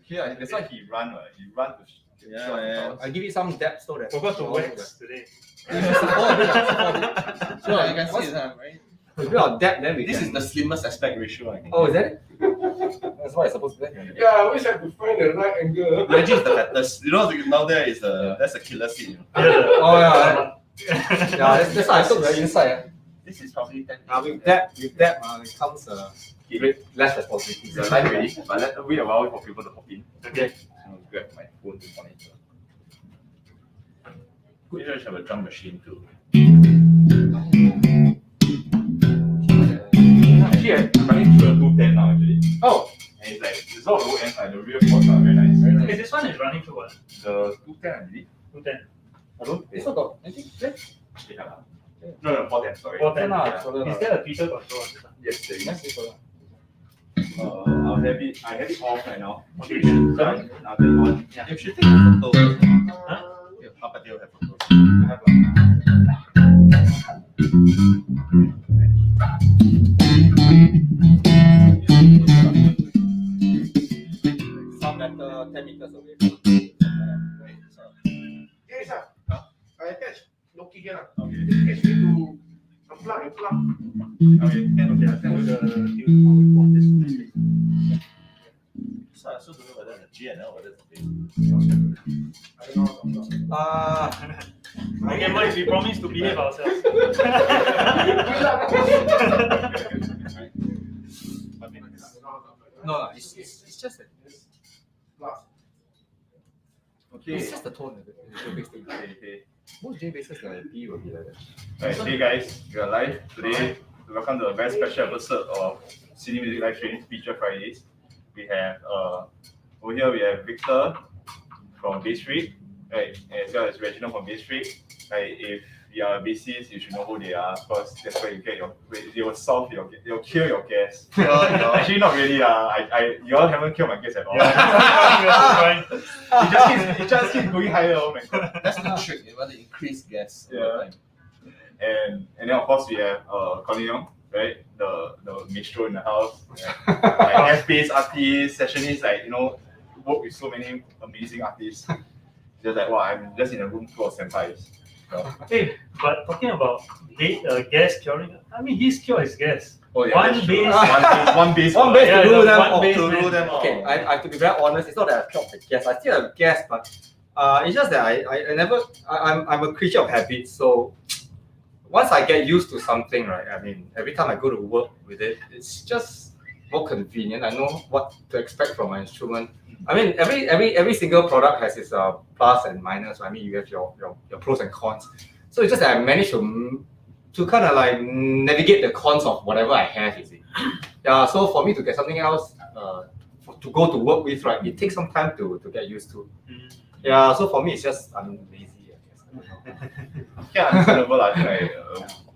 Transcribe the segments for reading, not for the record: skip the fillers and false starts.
Yeah, that's why he run. He run to. Yeah. I give it some depth so that. Forgot to wax today. Sure, you can see that, right? A bit of depth, then This is the slimmest aspect ratio, I think. Oh, is that it? That's what it's supposed to be. Yeah, I always have to find the right angle. Reggie is the fattest. You know, down there is that's a killer scene. You know? Oh yeah. Yeah, that's why I took the inside. This is probably 10. With that, it comes less responsibility. You're live ready, but let's wait a while for people to hop in. Okay. I'll grab my phone to monitor. Good, you have a drum machine too. Actually, I'm running to a 210 now actually. Oh! And it's like, it's all low end, like the rear ports are very nice. Okay, this one is running to what? The 210 I believe. 210. I don't It's not got anything. No, 410, sorry. 410. Is there a feature control on this one? Yes, there is. I have it off right now. Okay. Now that one. Yeah. You should take a photo. Huh? Yeah, Papa Dale have photos. I have Some better 10 meters away. Yes, sir. I attach Nokia here. Okay. Attach me to unplug and plug. Okay. Okay, I think the tune for this. So I also don't know whether the GNL or the I don't know. Okay, boys, we promise to behave ourselves. No, it's just that. Okay. It's just the tone of it. Okay. Most J basses, the B will be like that. Alright, hey guys, we are live today. Welcome to a very special episode of CD Music Live Stream Feature Fridays. We have over here we have Victor from bassFREQ, right, as well as Reginald from bassFREQ. Right, if you are a bassist, you should know who they are, because that's where you get your. They will solve your. They'll kill your guests. Actually, not really. You all haven't killed my guests at all. It just keeps going higher. Oh my god. That's the trick. You want to increase gas. Yeah. And then of course we have Colin Yong, right? The maestro in the house. Right? Like F-bass artist, sessionist, like work with so many amazing artists. Just like wow, I'm just in a room full of senpais. Hey, but talking about gas curing, I mean, he's cure his gas. Oh, yeah, one bass One bass Yeah, to do them one all. bass to man. do them all. Okay, I have to be very honest. It's not that I cured the gas. I still have gas, but it's just that I'm a creature of habit. So once I get used to something, right? I mean, every time I go to work with it, it's just more convenient. I know what to expect from my instrument. I mean, every single product has its plus and minus. I mean, you have your pros and cons. So it's just that I managed to kind of like navigate the cons of whatever I have. You see, yeah. So for me to get something else to go to work with, right, it takes some time to get used to. Yeah. So for me, it's just I'm lazy, I guess. Yeah, understandable. Like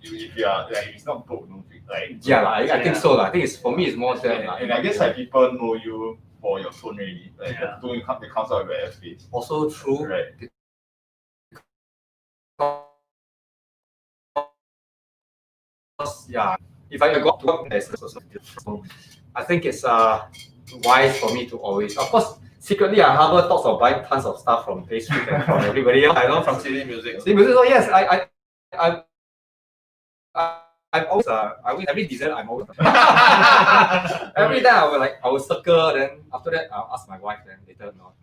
if you are like, if it's not broke, no fix. Like Yeah, I think so. I think it's for me, it's more than. and I guess like people know you for your tone really. Like Yeah. the tone they comes out with your F-bass. Also true. Right. Yeah, if I got to work, there's also so I think it's wise for me to always, of course, secretly I harbor thoughts of buying tons of stuff from bassFREQ and from everybody else. I know From CD Music. CD Music. So yes, I'm always every design I'm always every time I will circle, then after that I'll ask my wife, then later no.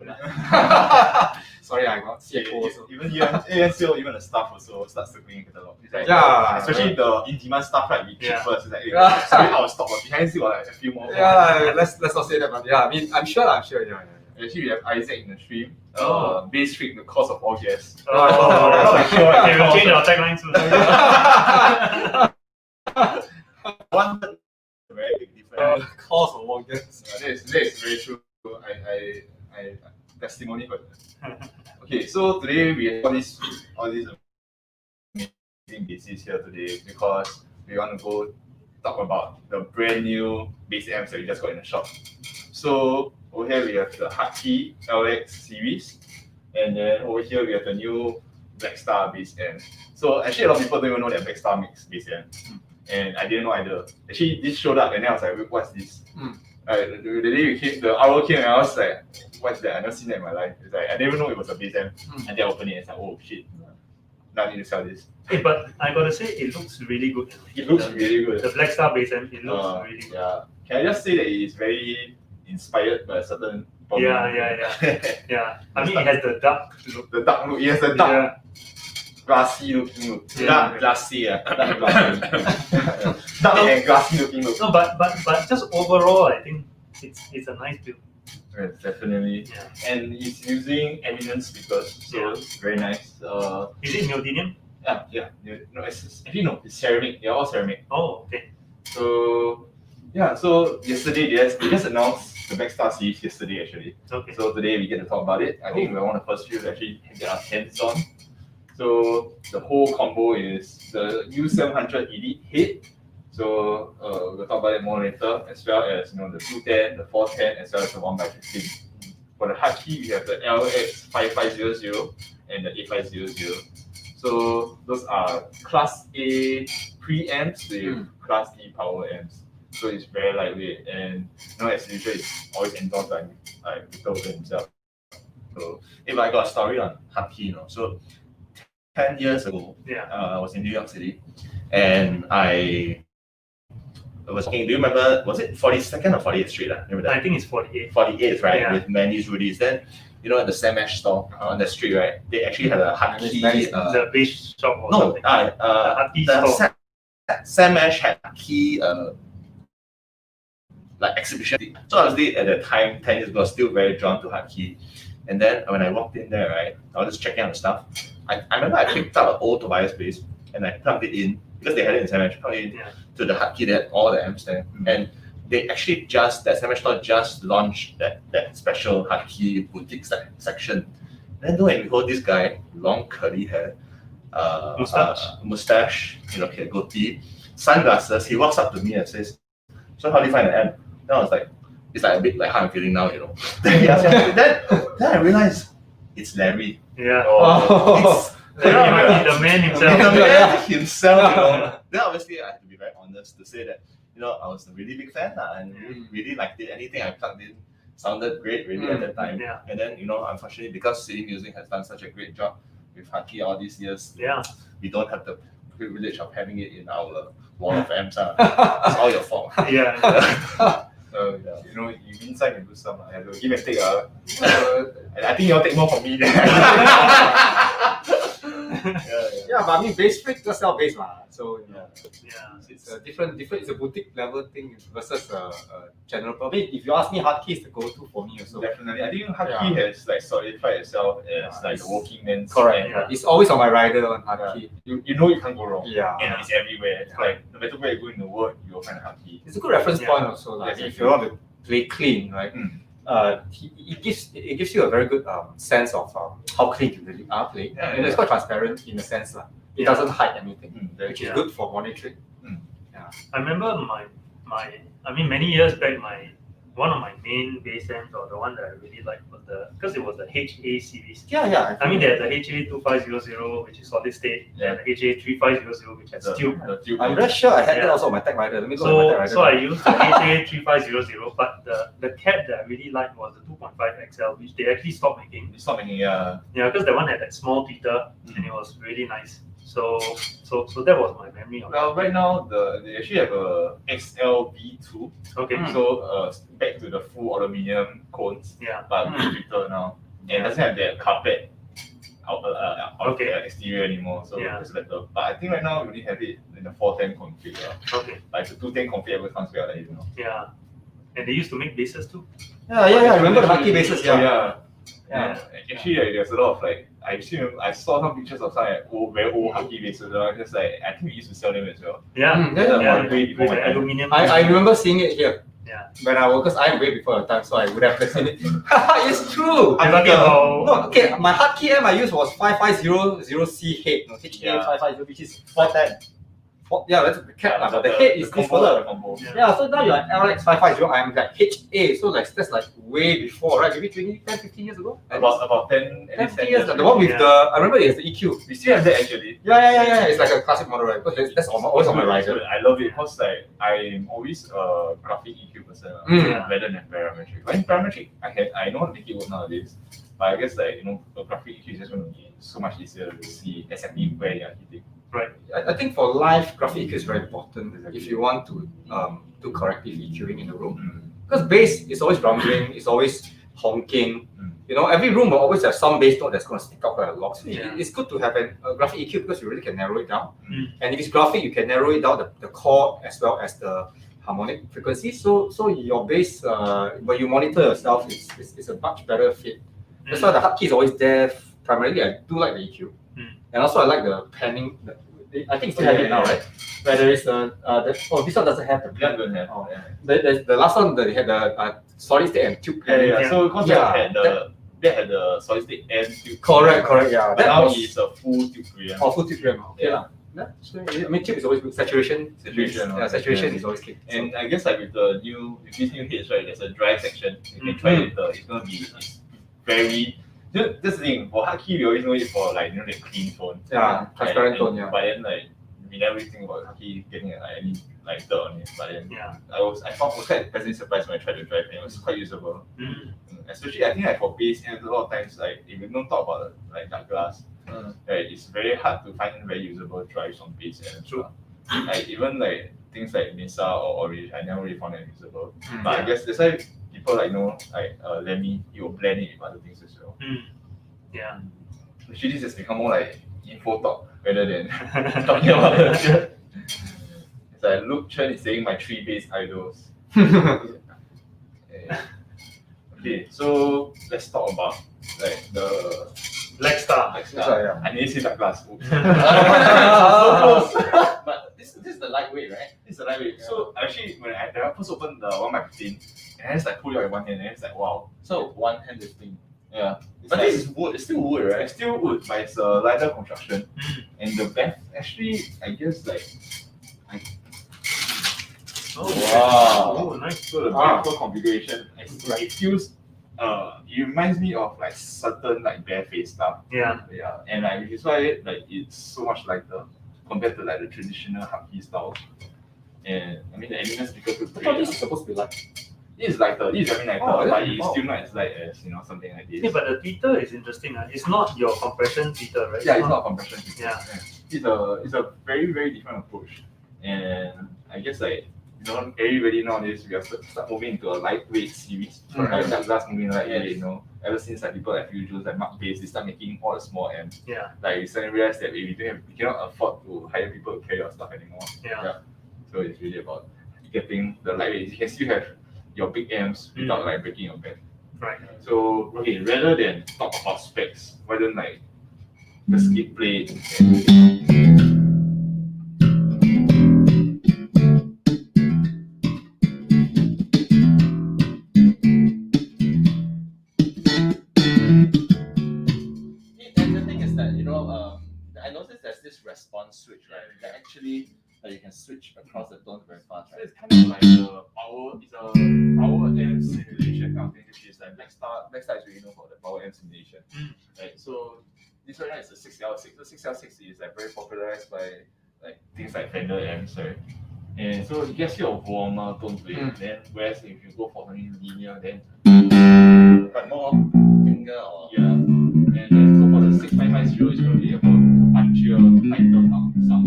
Sorry, I got CFO also. Even ANCO, even the staff also start circling catalog. It's like, Yeah. especially the in-demand stuff, right? We keep Yeah. first. It's like, Yeah. sorry, out of stock, but behind still got like a few more. Yeah, let's not say that, but yeah, I mean, I'm sure. Yeah. Actually, we have Isaac in the stream. Oh. bassFREQ, the cause of all gas. Okay, we'll change our tagline soon. One very big difference. Cause of all this. That is very true. I testimony for that. Okay, so today we have all these amazing basses here today because we want to go talk about the brand new bass amps that we just got in the shop. So over here we have the Hartke LX Series, and then over here we have the new Blackstar bass amp. So actually a lot of people don't even know that Blackstar makes bass amp. And I didn't know either. Actually, this showed up and then I was like, what's this? Like the day we came, the RO came, and I was like, "What's that? I never seen that in my life." It's like I didn't even know it was a bass amp, and then I opened it. It's like, "Oh shit! Now I need to sell this." Hey, but I gotta say, it looks really good. It looks the, really good. The Blackstar bass amp, it looks really good. Yeah. Can I just say that it is very inspired by a certain problem? Yeah. I mean, it has the dark look. The dark look. Yes, the dark, glassy looking look. Dark glassy. Dark glassy. Dark and glassy looking look. No, but just overall, I think it's a nice build. Yes, definitely. Yeah. And it's using Eminence speakers, so very nice. Is it neodymium? Yeah. No, actually no, it's ceramic. They're all ceramic. Oh, okay. So yeah, so yesterday they just announced the Blackstar Series yesterday actually. Okay. So today we get to talk about it. I think we're one of the first few to actually get our hands on. So the whole combo is the U700 Elite head. So we'll talk about it more later, as well as the 210, the 410, as well as the 1x15. For the Hartke, we have the LX 5500 and the 8500. So those are Class A preamps with Class D power amps. So it's very lightweight, and as usual, it's always endorsed by Victor himself. So, If I got a story on Hartke, so 10 years ago, I was in New York City, and I was walking. Do you remember? Was it 42nd or 48th Street? Remember that? I think it's 48. 48th, right? Yeah. With Manny's Rudy's. Then, at the Samash store on the street, right? They actually had a Hartke. The bass shop or No, something. the Samash had Hartke like exhibition. So obviously at the time, 10 years ago, I was still very drawn to Hartke. And then when I walked in there, right, I was just checking out the stuff. I remember I picked up an old Tobias bass and I plugged it in because they had it in Samash. Plugged it in to the Hartke. They had all the amps there, and they actually that Samash store just launched that special Hartke boutique section. Then lo and behold, this guy, long curly hair, mustache, goatee, sunglasses. He walks up to me and says, "So how do you find the amp?" Then I was like, it's like a bit like how I'm feeling now, Then he asked me, then I realized it's Larry. Yeah. The man himself. The man himself, Then obviously I have to be very honest to say that, I was a really big fan and really liked it. Anything I plugged in sounded great really at that time. Yeah. And then, unfortunately, because City Music has done such a great job with Hartke all these years, we don't have the privilege of having it in our wall of amps. It's all your fault. Yeah. So you inside and do some. I have to give and take. And I think you'll take more from me. Yeah, but I mean, bassFREQ just sell bass lah. So Yeah. it's a different. It's a boutique level thing versus a general. Probably, if you ask me, Hartke is the go-to for me also. Definitely, I think Hartke has solidified itself as like the working man's Correct. brand. It's always on my rider on Hartke. You you can't go wrong. Yeah. And it's everywhere. Like no matter where you go in the world, you'll find Hartke. It's a good reference point also. Like if you want to play clean, right? It gives you a very good sense of how clean you really are playing. And it's quite transparent in a sense. It doesn't hide anything, which is good for monitoring. I remember many years back, one of my main bass amps, or the one that I really liked, was because it was the HA series. Yeah. I mean, there's the HA 2500, which is solid state, and the HA 3500, which has tube. I'm very sure I had that also on my tech rider. Let me go on my tech rider. So I used the HA 3500, but the cab that I really liked was the 2.5 XL, which they actually stopped making. It's not making Because that one had that small tweeter, and it was really nice. So that was my memory of Well, right now they actually have a XLV2. Okay. So back to the full aluminium cones, Yeah. but with filter now, and it doesn't have that carpet out Okay. exterior anymore. So Yeah. it's better. But I think right now we only have it in the 410 config. Okay. Like the 210 config ever comes back, like, Yeah. And they used to make basses too. Yeah. I remember the Hartke basses. Yeah. Yeah. Actually, there's a lot of I saw some pictures of some very old Hartke basses. Just like I think we used to sell them as well. Yeah. Way before With my the time. aluminium. I remember seeing it here. Yeah. When I was, because I'm way before the time, so I would have seen it. It's true. I'm talking about. No, okay, my Hartke amp I used was 5500C head, HA 550, which is 410. Yeah, that's the cap, but the head is this combo, further. combo. Yeah, so now you're at LX 550, I'm like HA, so like that's like way before, right? Maybe 10, 15 years ago? About 10, at 10, least 15 10 years. years. The one with Yeah. the, I remember it's the EQ. We still have that actually. Yeah. It's like a classic model, right? Because that's always on my rider. I love it because like I'm always a graphic EQ person rather than parametric. But in parametric, I know how to make it work nowadays. But I guess like a graphic EQ is just going to be so much easier to see exactly where you're hitting. Right. I think for live, graphic EQ is very important if you want to do corrective EQing in the room. Because bass is always rumbling, it's always honking. Every room will always have some bass note that's going to stick out quite a lot. So it's good to have a graphic EQ because you really can narrow it down. And if it's graphic, you can narrow it down the chord as well as the harmonic frequency. So your bass, when you monitor yourself, it's a much better fit. That's why the Hartke is always there. Primarily, I do like the EQ. And also I like the panning. I think you still have it now, right? Where there is this one doesn't have the Yeah, don't have. Oh, the last one they had the solid state and tube. Yeah. So because they had the solid state and tube. Correct. Yeah. But now it's a full tube preamp. Full tube preamp. Okay lah. Yeah. So, I mean, tube is always good. Saturation. Saturation is always key. And I guess like with these new hits, right? There's a dry section. You can try it. It's gonna be very. This the thing for Hartke, we always know it for like the clean tone. Yeah, transparent tone. Yeah. But then like we never really think about Hartke getting any like dirt on it. But then I was quite pleasantly surprised when I tried to drive, and it was quite usable. Especially I think like for bass, and a lot of times like if you don't talk about like dark glass, right, it's very hard to find very usable drives on bass. And like even like things like Mesa or Orange, I never really found them usable. But I guess that's why people Lemmy, he will blend it with other things as well. Yeah. Actually, this has become more like info talk rather than talking about it. It's like Luke Chen is saying my 3 bass idols. Okay, so let's talk about like the Blackstar. Yeah. I need to see that glass. So close. But this is the lightweight, right? This is the lightweight. So actually, when I first opened the 1x15, and I just like pull it out in one hand, and it's like wow. So one hand lifting. Yeah. But this is wood. It's still wood, right? It's still wood, but it's a lighter construction. And the back, actually, I guess like. Oh, nice. So the beautiful configuration, it feels. It reminds me of like certain like bareface stuff. Yeah. And like which is why like it's so much lighter compared to like the traditional Hartke style. And I mean the animal speaker could I thought this is supposed to be light. It is lighter. This is definitely lighter, but it's still not as light as something like this. Yeah, but the tweeter is interesting. It's not your compression tweeter, right? Yeah, it's not compression. Yeah. It's a very, very different approach. And I guess like everybody nowadays we are start moving into a lightweight series. Like that glass moving lightweight, ever since like people like Fusions like Mark Bass, they start making all the small amps. Yeah. Like we suddenly realized that we cannot afford to hire people to carry our stuff anymore. Yeah. So it's really about getting the lightweight. You can still have your big amps without like breaking your back. Right. So okay, rather than talk about specs, why don't like just skip play I noticed there's this response switch, right? That actually you can switch across the tones very fast, So right? it's kind of like the power, it's a power amp simulation kind of thing, which is like Blackstar is really known for the power amp simulation. Right? So this right now is a 6L6. The 6L6 is like very popularized by like things like Fender amps, right? And so it gives you a warmer tone to it. Then whereas if you go for something linear, then But more finger or and then go for the 6550 is going to be about a punchier, tighter sound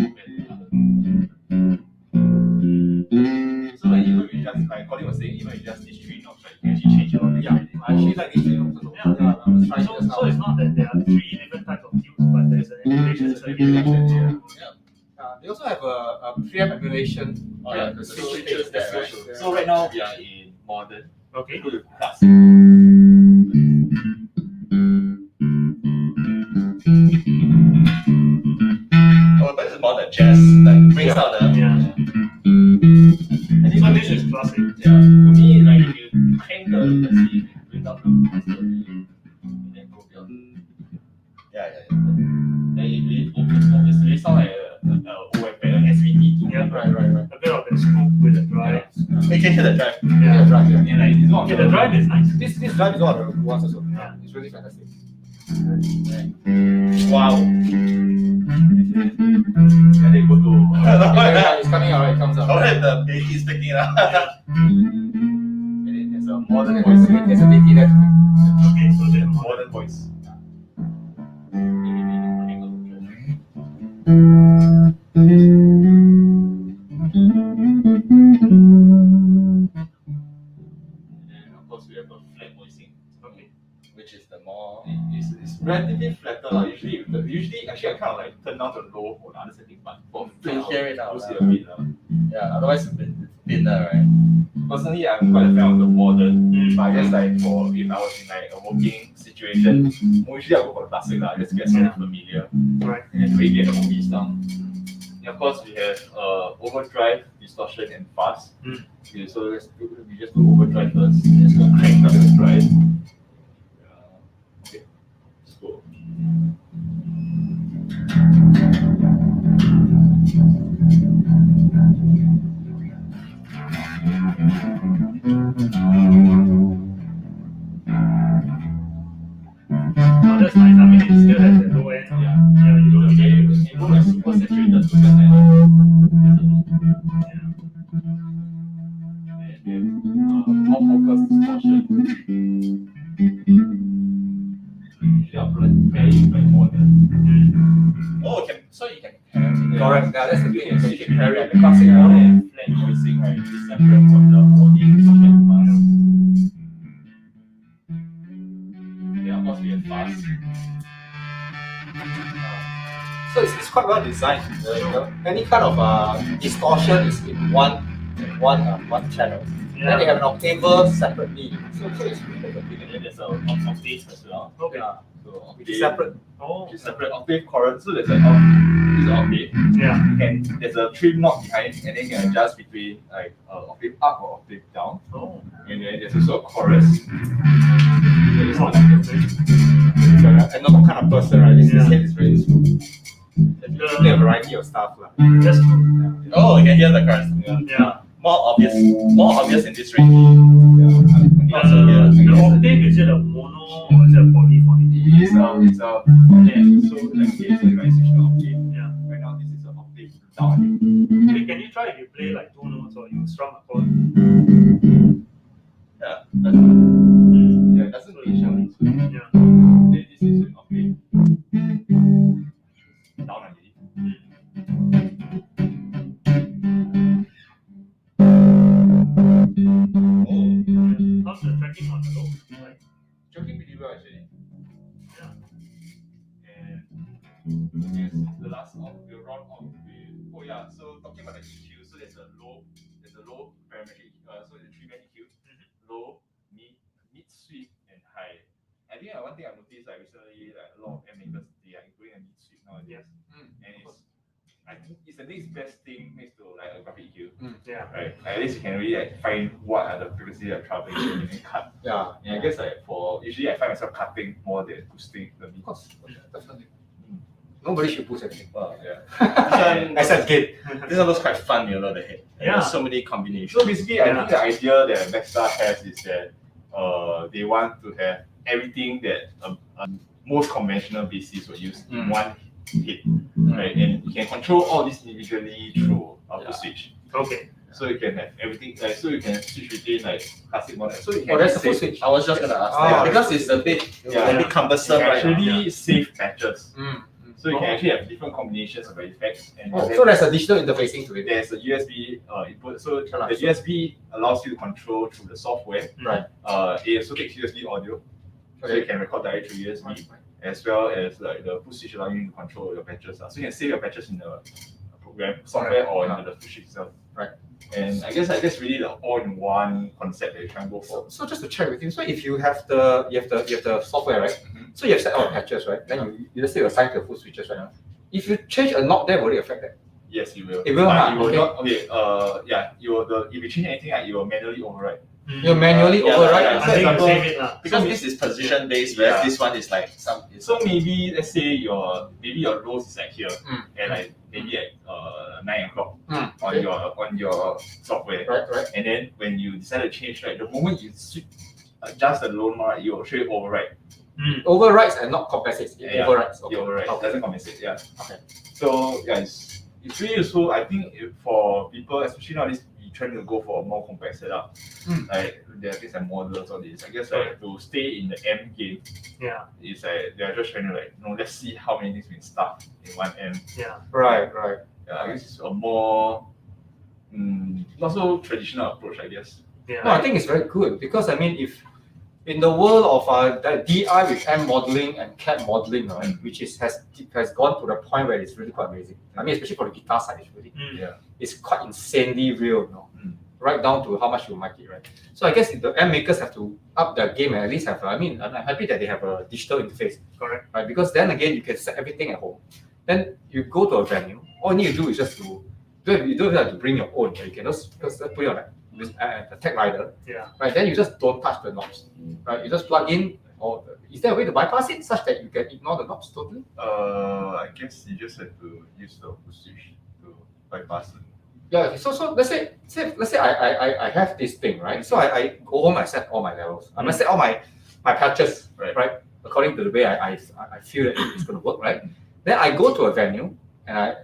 So like even if you just like Colin was saying, even if you just these 3 knobs, right, you can actually change a lot of things. I actually like these things also. So it's not that there are 3 different types of tubes, but there's an emulation circuit. They also have a preamp emulation. the switches there, right? So right now we are in modern. Okay. Go to class. Oh, but it's more the jazz, like brings out the So this is classic. To me, like if you crank the let's see, if you bring up the master and then go beyond. yeah. Then it really sound like a OFP, SVT you can hear the drive. Yeah, drive, yeah. And like it's not Yeah, the drive is nice. This drive is one of the ones also. Yeah. It's really fantastic. Wow. Yeah, they go to Yeah, it's coming out, right? It comes out. Oh, the baby is picking it up. and then there's a modern There's voice. a BT there. Okay, so then Modern voice. And of course we have a flat voicing. Okay. Which is the more. It's relatively flatter. Usually actually I kind of like turn down the low for the other setting, but for You can hear it now. you see a bit. Yeah, otherwise it's a bit thinner, right? Personally, I'm quite a fan of the modern, Mm. but I guess like for if I was in like a working situation, usually I go for the classic lah, just get something familiar Right. and really get the movies down. And of course, we have overdrive, distortion, and fast. Mm. Okay, so we just do overdrive first. Let's go crank up the drive. Okay, let's go. Oh, that's nice. I mean, it still has the low end. Yeah. Yeah, you don't get it. You go like super saturated, so just like more focused distortion. Usually I'll put like very modern. Oh, so you can pair it. Correct. Yeah, that's the You thing. can So switch you it can very pair the classic modern and flat voicing, right? Is separate from the body distortion and fast. Yeah, of course we have fast. So it's quite well designed. Any kind of distortion is in one channel. Then they have an octave separately. So it's really good. And then there's a octave as well. Okay. Yeah. So octave, It's separate. Oh, which is separate octave chorus. So there's an octave. yeah. And there's a trim knob behind, and then you can adjust between like octave up or octave down. Oh, And then there's also a chorus. it's not like this. And not kind of person, right? This Yeah. head is very smooth. There's a variety of stuff. That's cool. Oh, you can hear the chorus. Yeah. More obvious in this range. Also here, The octave, is it a mono or is it a polyphonic? it's a okay, so like this is my section octave. Yeah. Right now this is an octave down. Okay, can you try if you play like two notes or you strum a chord? Yeah, it doesn't really show it. Yeah. Then this is an octave down already. How's the tracking on the low? Like, Joking pretty well actually. yeah. And yes, the last off we'll round off with so talking about the EQ, so there's a low parametric so the 3-band EQ, low, mid sweep and high. I think one thing I've noticed like recently like a lot of M makers they are including a mid sweep nowadays. And I think it's the next best thing next to like a graphic EQ. Yeah. Right. At least you can really like find what are the frequencies that are traveling and then cut. Yeah. And I guess like for usually I find myself cutting more than boosting the mid. Of course. Definitely. Nobody should boost anything. Yeah. Except gate. This one looks quite fun, the head. Yeah. There's so many combinations. So basically, I Yeah. think the idea that Blackstar has is that they want to have everything that most conventional bassists will use in one hit, right? And you can control all this individually through output switch. Okay. So you can have everything, like so you can switch between like classic model. So you can Oh, that's the full save- switch. I was just gonna ask Ah, that because it's a bit cumbersome, you right? can actually save patches. Mm. So you can actually have different combinations of effects. And Oh, then so there's a digital interfacing to it. there's a USB input. So the Right. USB allows you to control through the software. Right. It also takes USB audio, so you can record directly through USB, as well as like the push switch allowing you to control your patches. So you can save your patches in the program software or in the push switch itself. Right. And I guess really the all-in-one concept that you try and go for. So just to check with you, so if you have the software, right? So you have set all the patches, right? Then you let's say you assign to the full switches, right? If you change a knob there, will it affect that? Yes, you will. It will, But huh? you will Okay. not. Okay. Yeah. You will. If you change anything, like, you will manually override. You manually Yeah, override. yeah, I think you example, save it lah. Because this is position based, whereas Yeah. this one is like some. So maybe let's say maybe your rows is like here, Mm. and like maybe at 9 o'clock Mm. on your software, Right. and then when you decide to change, right, the moment you adjust the load mark, you will actually override. Overrides and not compensates. It Yeah, overrides. You override. Okay. Doesn't compensate. Yeah. Okay. So yeah, it's really useful. I think for people, especially nowadays, we trying to go for a more complex setup. Like there are things like models or this. I guess like to stay in the M game. Yeah. It's like they are just trying to let's see how many things we can stuff in one M. Yeah. Right. Yeah, I guess it's a more not so traditional approach, I guess. Yeah. No, I think it's very good because I mean, if in the world of the DI with M modeling and CAD modeling, right, which has gone to the point where it's really quite amazing. I mean, especially for the guitar side, it's really it's quite insanely real, right down to how much you mic it, right? So I guess the M makers have to up their game and at least have. I mean, I'm happy that they have a digital interface, Correct. right? Because then again, you can set everything at home. Then you go to a venue. All you need to do is just you don't even have to bring your own. Right? You can just put it on a tech rider. Yeah. Right. Then you just don't touch the knobs. Right. You just plug in. Or is there a way to bypass it such that you can ignore the knobs totally? I guess you just have to use the switch to bypass it. Yeah. So let's say I have this thing, right? So I go home, I set all my levels. I set all my patches, right? According to the way I feel that it's going to work, right? Then I go to a venue and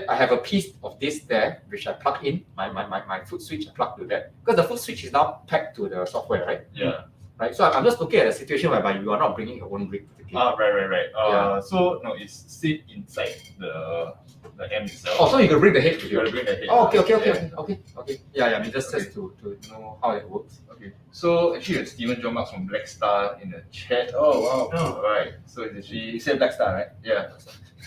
I have a piece of this there which I plug in my foot switch. I plug to that because the foot switch is now pegged to the software, right? Yeah. Right. So I'm just looking at a situation whereby you are not bringing your own rig to the game. Right. So no, it's sit inside the M itself. Oh, so you can bring the head with You you. gotta bring the head. Oh, okay. Yeah. Yeah. I mean, just to know how it works. Okay. So actually, there's Steven John Marks from Blackstar in the chat. Oh wow. Oh. Right. So it's actually You said Blackstar, right? yeah.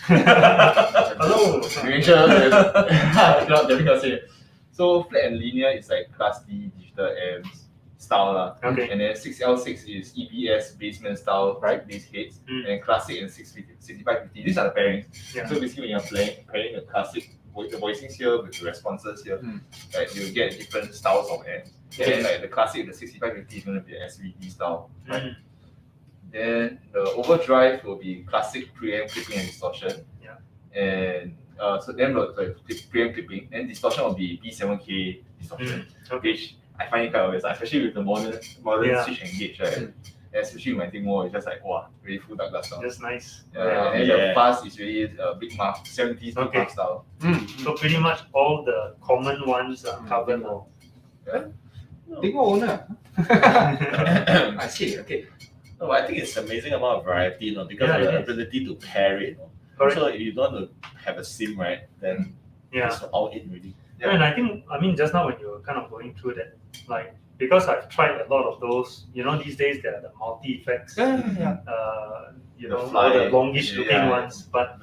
Hello. Make sure cannot say it. So flat and linear is like Class D digital amps style lah. Okay. And then 6L6 is EBS basement style, Right. bass heads. Mm. And classic and 6550. These are the pairings. Yeah. So basically when you're pairing the classic, the voicings here with the responses here, like you get different styles of amps. Then like the classic, the 6550 is going to be an SVD style. Right? Then the overdrive will be classic preamp clipping and distortion. Yeah. And so then preamp clipping, then distortion will be B7K distortion, which I find it kind of weird, especially with the modern switch engage, right? And especially when I think more, it's just like wow, really full dark glass style. That's nice. And then the fuzz is really big muff, 70s big muff style. So pretty much all the common ones are covered now. Bingo owner. I see. Okay. No, I think it's amazing amount of variety, because Yeah, of the it is. ability to pair it. Correct. So if you don't want to have a sim, right, then it's all in really. Yeah. And I mean, just now when you were kind of going through that, like, because I've tried a lot of those, these days there are the multi effects, Yeah. all the longish looking ones, but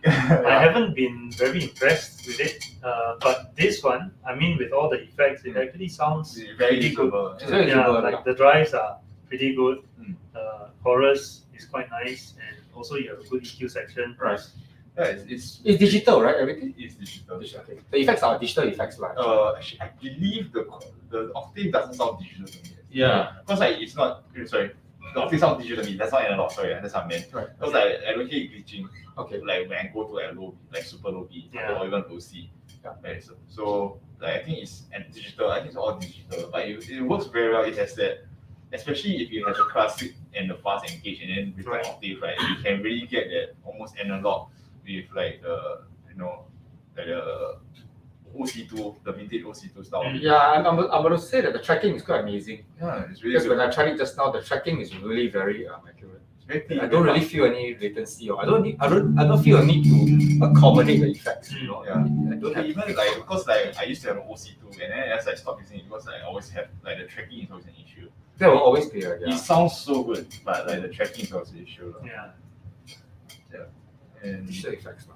I haven't been very impressed with it. But this one, I mean, with all the effects, it actually sounds Very pretty good. usable. It's very Yeah, usable. like the drives are pretty good. Mm. Chorus is quite nice, and also you have a good EQ section. Right. Yeah, it's It's digital, right? Everything. it's digital. Okay. The effects are digital effects, right? Actually, I believe the octave doesn't sound digital to me. Yeah. Because like it's not sorry, the octave sounds digital to me. That's not analog. Sorry, that's what I meant. Right. Because like I don't hear it glitching. Okay. Like when I go to like low, like super low B, Yeah. or even low C. Yeah. Right. So like I think it's digital. I think it's all digital, but it works very well. It has that, especially if you have the classic and the fast engage, and then with Right. the octave, right, you can really get that almost analog with like the like the OC2, the vintage OC2 style. Mm. Yeah, I'm going to say that the tracking is quite amazing. Yeah, it's really Because good. when I tried it just now, the tracking is really very accurate. It's very clean, I don't very really feel any latency, or I don't feel a need to accommodate the effects. Yeah. I don't have. even like because like I used to have an OC2 and then as I stopped using it because I always have like the tracking is always an issue. That will always be a It sounds so good, but like the tracking is also an issue. Yeah. And digital effects.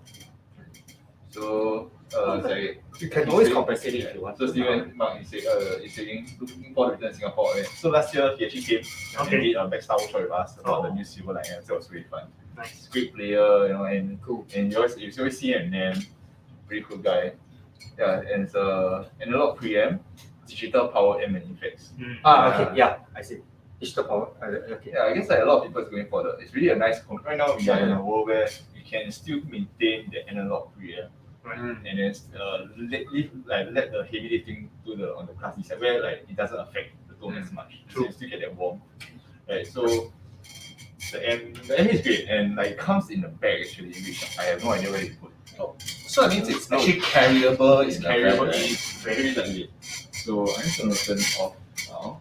so sorry. You can always compensate it if you want. So Steven Mark is saying looking forward to return Singapore. Okay. So last year he actually came Okay. and did a Backstar workshop with us about the Oh. new Silverlight amps. That was really fun. Nice. Great player, and Cool. and you always see him, and pretty cool guy. Yeah, and it's analog preamp, digital power amp and effects. Okay, yeah, I see. Digital power. Okay. Yeah, I guess like a lot of people is going for the. It's really a nice. Right now we are in a world where you can still maintain the analog preamp, and then let the heavy lifting do the on the classy side where like it doesn't affect the tone as much. So you still get that warmth, right? So the amp is great and like comes in the bag actually, which I have no idea where to put. So it means it's actually carryable. It's carryable. It's very lightweight. So I'm just gonna turn it off now.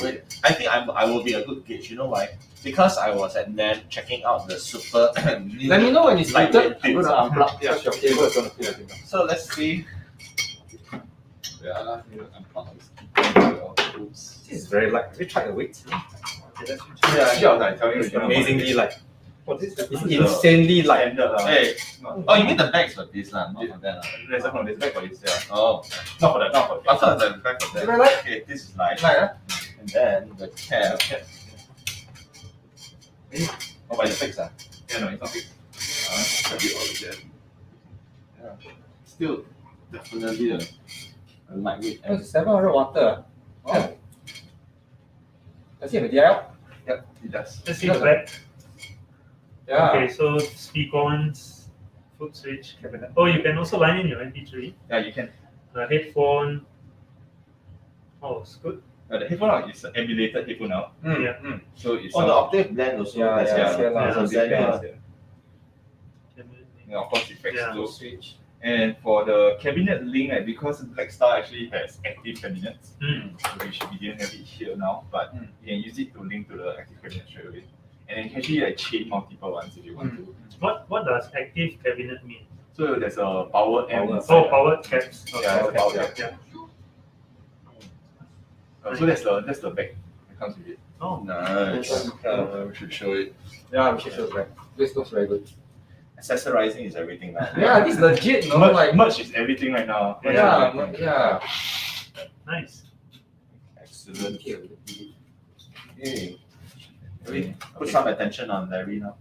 Wait, I think I will be a good gauge. You know why? Because I was at NAM checking out the super. Let me know when it's lightweight muted. I'm going to unplug. Yeah, your cable is going to feel like So let's see. Yeah, unplug. Oops. This is very light. Have you tried the weight? Yeah, actually I was like telling you. It's amazingly light. What is It's insanely light. Hey, oh, you mean the bags for this lah, not for that lah. There's a this bag for this, yeah. Oh, Not for that, not for I that. thought the bag for Is that. it light? Okay, this is light. Light, And then the cap. Oh, but it's fixed, ah? Yeah, no, it's not fixed. A bit all of that. Yeah. Still definitely a lightweight. Oh, it's 700 watt. Oh, Does it have a DIL? yeah, it does. Let's see the back. Yeah. Okay, so speaker-ons, foot switch, cabinet. Oh, you can also line in your MP3. Yeah, you can. Headphone. Oh, it's good. The headphone is an emulated headphone now. Yeah. So it's Oh, the octave blend also. Yeah, that's yeah, good. yeah, There's a yeah, blend, yeah. Yeah, of course, effects Yeah. too. Switch. And for the cabinet link, like, because Blackstar actually has active cabinets, which we didn't have it here now, but you can use it to link to the active cabinet straight away. And then you can actually like chain multiple ones if you want to. What does active cabinet mean? So there's a power amp. Power. inside. Oh, powered caps. Yeah, it's a power cap. Yeah. So that's the bag that comes with it. Oh, Nice. We should show it. Yeah, we should show that. This looks very good. Accessorizing is everything now. Yeah, this is legit, no? Merch is everything right now. Yeah. nice. Excellent. Hey. Put some attention on Larry now.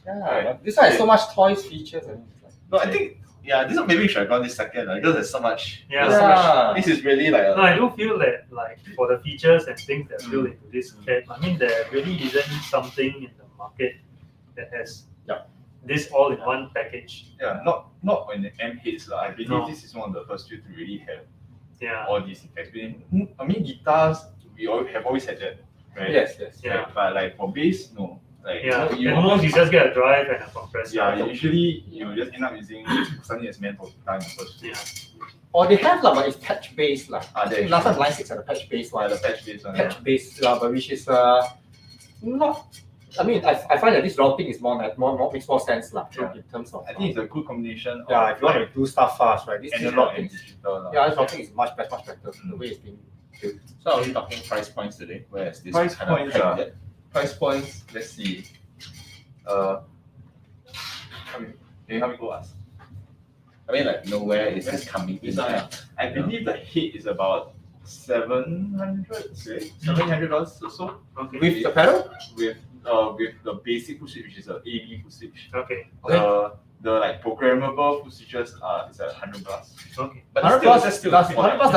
Yeah, this one has so much toys features. I mean, it's like, No, I think this one maybe we should have gone this second because there's so much. Yeah. There's so much. This is really like No, I do feel that like for the features and things that built into this cap, I mean there really isn't something in the market that has this all in one package. Yeah, not when the amp hits. I believe No. this is one of the first few to really have Yeah. all these effects. I mean, guitars, we have always had that, right? yes. Yeah. Right, but like for bass, no. Like, Yeah. you At most you just get a drive and a compressor. yeah, usually you just end up using something that's meant for guitar in the first place. Yeah. Or they have but it's patch based there Last time Line 6 had a patch based Why one. the patch bass one? Patch based, but which is not. I mean, I find that this routing is more makes more sense Yeah. in terms of. I think it's a good combination. yeah, of, if you want to do stuff fast, right? This analog routing and is digital. this routing is much better. The way it's being built. So are we talking price points today? Where is this Price kind of points, pegged at? Price points. Let's see. Can you help me go ask? I mean, like nowhere is this coming in. I believe the hit is about $700 or so. Okay. With the pedal? With the basic foot switch, which is a AB foot switch. Okay. The like programmable foot switches is at $100. Okay. But 100 still, plus, that's still does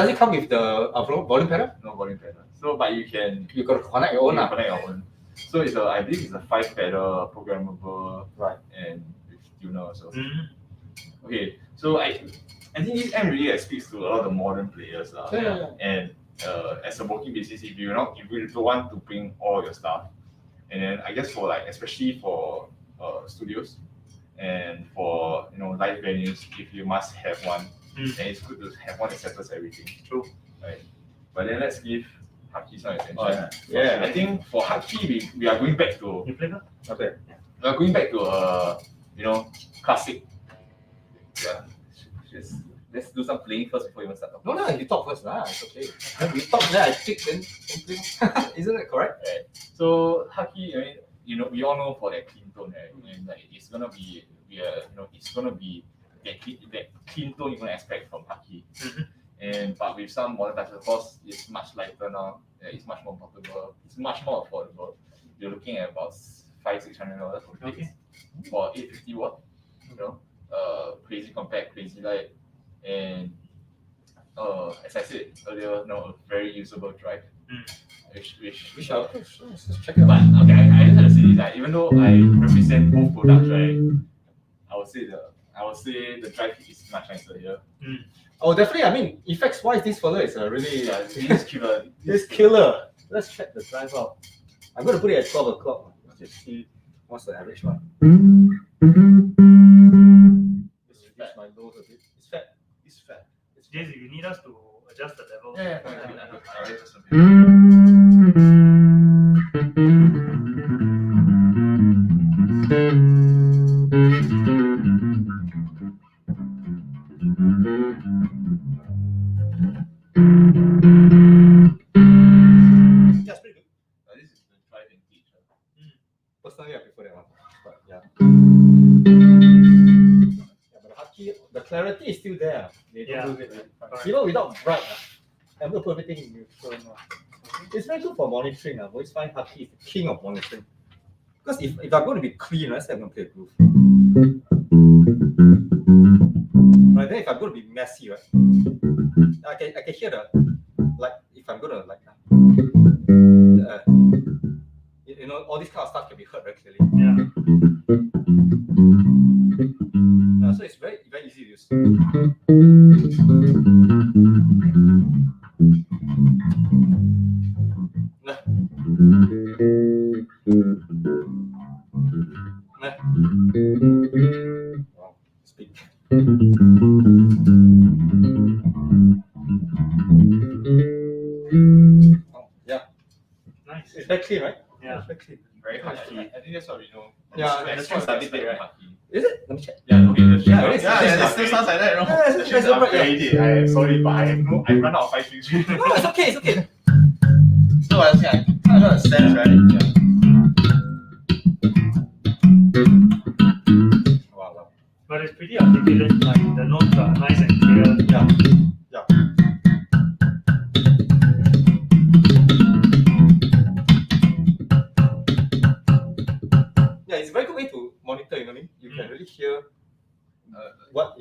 it come with the volume pedal? no volume pedal. So, but you can You got to connect your own. connect your own. So it's I believe it's a 5 pedal programmable, Right. and with tuner also. Mhm. Okay, so I think this amp really speaks to a lot of the modern players Yeah. And as a working basis, if you don't want to bring all your stuff, and then I guess for like especially for studios and for live venues, if you must have one, then it's good to have one that settles everything. True. Right. But then let's give Hartke some attention. Oh, yeah. Yeah. I think for Hartke, we are going back to You play that? Okay. we are going back to classic. Yeah. Let's do some playing first before you even start talking. No, you talk first. It's okay. When you talk, then I pick, then play. Isn't that correct? Right. So Hartke, we all know for that clean tone, right? And like it's gonna be it's gonna be that clean tone you're gonna expect from Hartke. But with some modern touches, of course, it's much lighter now. It's much more portable. It's much more affordable. You're looking at about $500-600 for Okay. for 850 watt. Crazy compact, crazy light, and as I said earlier, a very usable drive. Which let's just check it out. But okay, I just have to say this. Even though I represent both products, right, I would say the drive is much nicer here. Oh, definitely. I mean, effects wise, this fella is a really This killer. this killer. Let's check the drive out. I'm going to put it at 12 o'clock. Let's just see what's the average one. Let's reduce my lows a bit. It's fat. It's fat. Jace, if you need us to adjust the level. Yeah. That's pretty good. This is the drive and teach. Personally, I prefer that one. But yeah. But the Hartke, the clarity is still there. They don't lose it. Even without bright, I'm going to put everything in neutral. It's very good for monitoring. I always find Hartke is the king of monitoring. Because if I'm going to be clean, let's say I'm going to play a groove. Right, then if I'm going to be messy, right, I can hear the, like, if I'm going to, like, all this kind of stuff can be heard very clearly. So it's very easy to use. Wow, speak. Oh, yeah. Nice. It's very clean, right? Yeah. It's very clean. Very Hartke. I think that's what we know. Yeah, that's that's what what a bit right? Is it? Let me check. Yeah, okay. The Yeah, strings it is. are- Yeah, it still sounds like that, you know. Yeah, the it's strings very are bright, yeah. very I am sorry, but I run out of 5 strings. No, it's okay, it's okay. So I kind of got a sense, right? Wow. But it's pretty articulate, like the notes are nice and clear. Yeah. Yeah, it's a very good way to monitor, you know what I mean? You can really hear what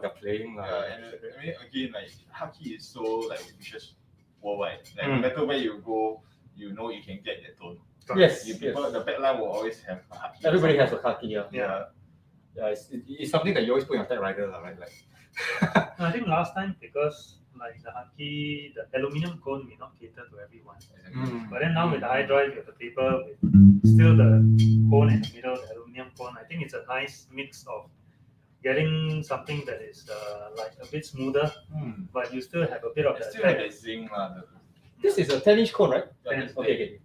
they're playing. And I mean, again, like Hartke is so like vicious worldwide. Like no Mm. matter where you go, you know you can get that tone. Yes, People, the backline will always have a Hartke. everybody has a Hartke, yeah. Yeah. Yeah, it's something that you always put in your tech rider, right? Like, No, I think last time because like the Hartke, the aluminum cone may not cater to everyone. But then now with the high drive, you have the paper with still the cone in the middle, the aluminum cone. I think it's a nice mix of getting something that is like a bit smoother, but you still have a bit of I that. still have that zing this is a 10-inch cone, right? Okay.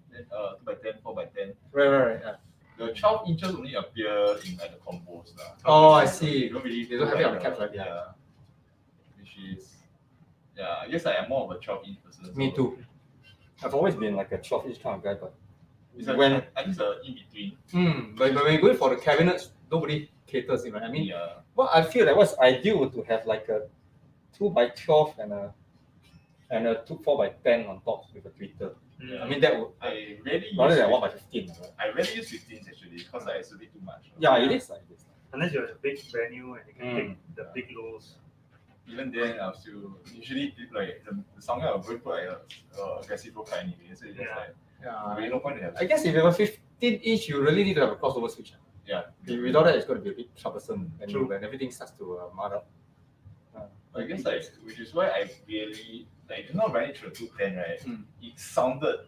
2x10, 4x10. Right. Yeah. The 12 inches only appear in like the combos. Oh, I see. You don't really They don't have it on the caps, right? Yeah. Which is, I guess I'm more of a 12-inch person. Me too. I've always been like a 12-inch kind of guy, but It's like, when I think it's a in between. but when you go for the cabinets, nobody caters it, right? I mean, Yeah. well, I feel that what's ideal to have like a 2x12 and a 4x10 on top with a tweeter. I mean that would I rarely rather than use 1x15. Right? I rarely use 15s actually because I isolate too much. Yeah, it is. Unless you have a big venue and you can take the big lows. Even then, I'll still usually like the sound I'll put like a aggressive vocal anyway. So it's just like really no point to have. I guess if you have a 15-inch, you really need to have a crossover switch. Yeah. Without that, it's going to be a bit troublesome True. when everything starts to mud up. I guess like which is why I really like do not run it through a 210, right? It sounded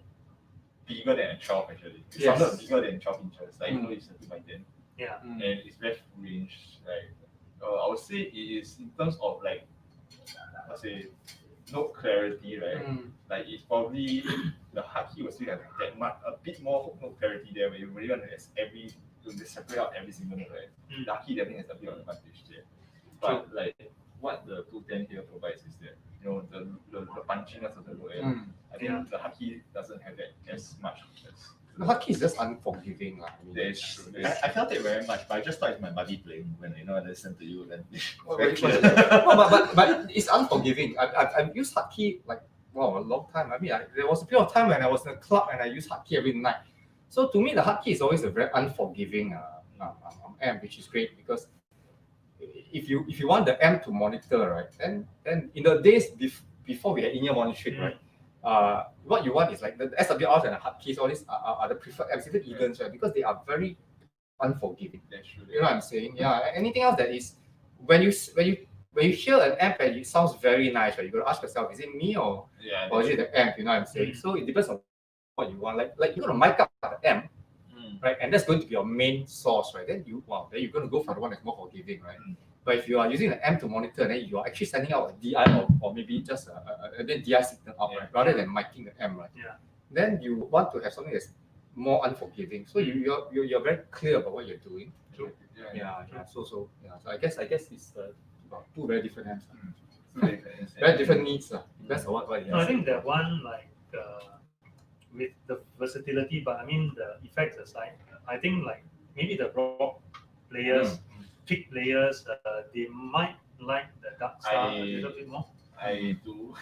bigger than a 12 actually. It Yes. sounded bigger than 12 inches. Like even though it's a 2x10. Yeah. And it's very full range. Like I would say it is in terms of like let's say note clarity, right? Like it's probably the Hartke will still have that much a bit more note clarity there where you really want to separate out every single note, right? The Hartke definitely has a bit of advantage there. But like what the 210 here provides is that the punchiness of the note. I think the Hartke doesn't have that as much as The Hartke is just unforgiving. I mean, that is true. I felt it very much, but I just thought it's my buddy playing when I listen to you. Then no, very clear. but it's unforgiving. I've used Hartke like a long time. I mean, there was a period of time when I was in a club and I used Hartke every night. So to me, the Hartke is always a very unforgiving amp, which is great because if you want the amp to monitor, right, then in the days before we had in-ear monitoring, right, what you want is like the SWRs and the Hartkes, all these are the preferred amps, even Egans, right, because they are very unforgiving. That's true. You know what I'm saying? Yeah. Anything else that is when you hear an amp and it sounds very nice, right, you gotta ask yourself, is it me or is it the amp? You know what I'm saying? So it depends on what you want. Like you're gonna mic up the amp, right, and that's going to be your main source, right? Then you're gonna go for the one that's more forgiving, right? But if you are using the amp to monitor, then you are actually sending out a DI or maybe just a DI signal out, right, rather than miking the amp, right? Yeah. Then you want to have something that's more unforgiving. So you're very clear about what you're doing. True. Yeah. So I guess it's about two very different amps. Very Very different needs. That's what it No, I has. think that one like with the versatility, but I mean the effects aside, I think like maybe the rock players, kick players, they might like the dark star a little bit more. I do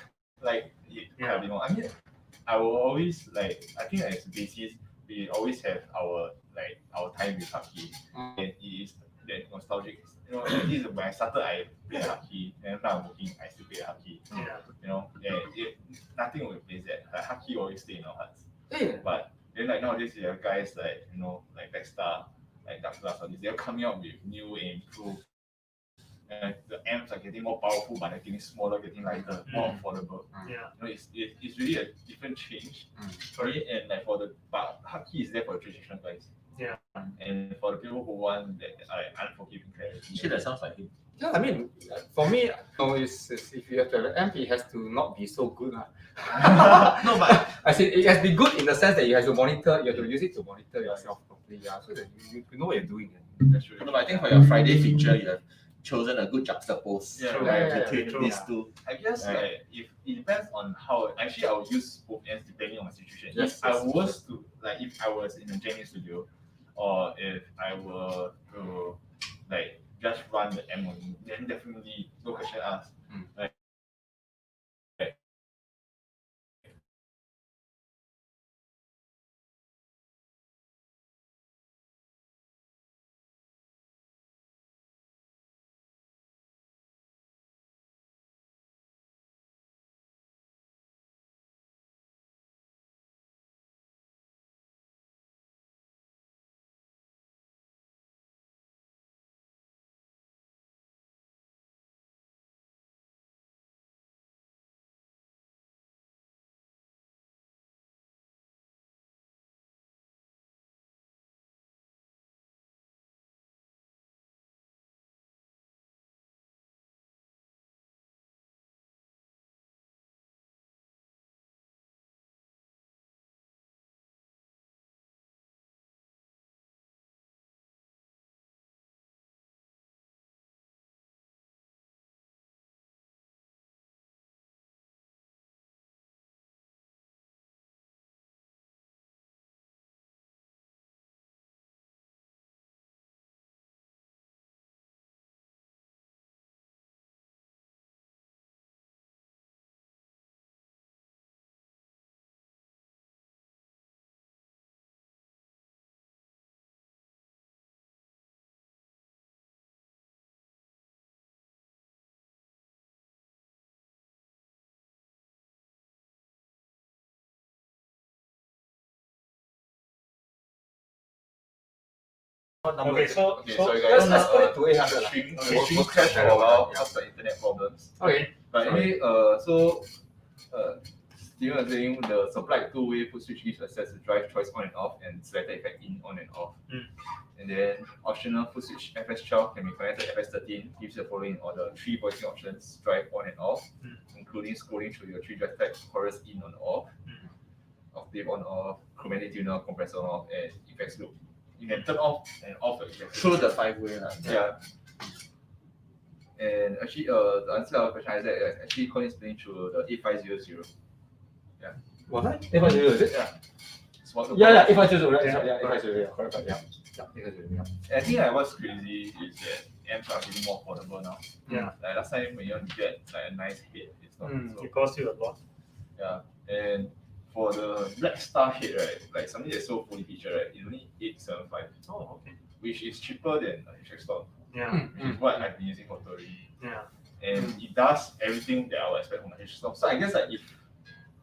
like it Yeah. a bit more. I mean, I will always like. I think as bassists, we always have our time with Hartke, and it is that nostalgic. You know, this is when I started. I play Hartke, and now I'm working. I still play Hartke. Yeah. You know, nothing will replace that. Like, Hartke always stay in our hearts. Yeah. But then like nowadays, you have guys like like Blackstar, like Dark Glass, all these. They're coming out with new and improved. And the amps are getting more powerful, but they're getting smaller, getting lighter, more affordable. Yeah. You know, it's really a different change for it. And like but Hartke is there for the traditional guys. Yeah. And for the people who want that unforgiving clarity. Actually, that sounds like him. Yeah, I mean, for me, it's if you have to have an amp, it has to not be so good. No, but I said it has to be good in the sense that you have to monitor, you have to use it to monitor yourself properly, so that you know what you're doing. That's true. no, but I think for your Friday feature, you have chosen a good juxtapose between true. these two. I guess Right. like if it depends on how. Actually, I will use both ends depending on my situation. Yes, If I yes, was to if I was in a jamming studio, or if I were to just run the M only, then definitely no question asked. What number Okay, is it? so Okay, so sorry guys. Let's put it to 800. The stream crashed for a while because of internet problems. Okay. But anyway, Steven was saying the supplied two-way foot switch gives access to drive choice on and off and selector effect in, on and off. And then optional foot switch FS12 can be connected to FS13, gives the following order: 3 voicing options, drive on and off, including scrolling through your 3 drive tags, chorus in on off, octave on off, chromatic tuner, compressor on off, and effects loop. You can turn off and off the effects Through the 5-way. Yeah. And actually, the answer to our question is that actually Colin is playing through the 8500. Was that 850? Is it? Yeah. It's what the- Yeah, 850. Right? Yeah. Yeah, 850. Yeah, correct. Yeah. Yeah, 850. Yeah. And I think like what's crazy is that amps are getting more affordable now. Yeah. Like last time when you want to get like a nice head, it's not so. it costs you a lot. Yeah. And for the Blackstar head, right, like something that's so fully featured, right, it's only 875, Oh, okay. which is cheaper than a HX Storm. Yeah. which is what I've been using for touring. Yeah. And it does everything that I would expect from a HH stop. So I guess like if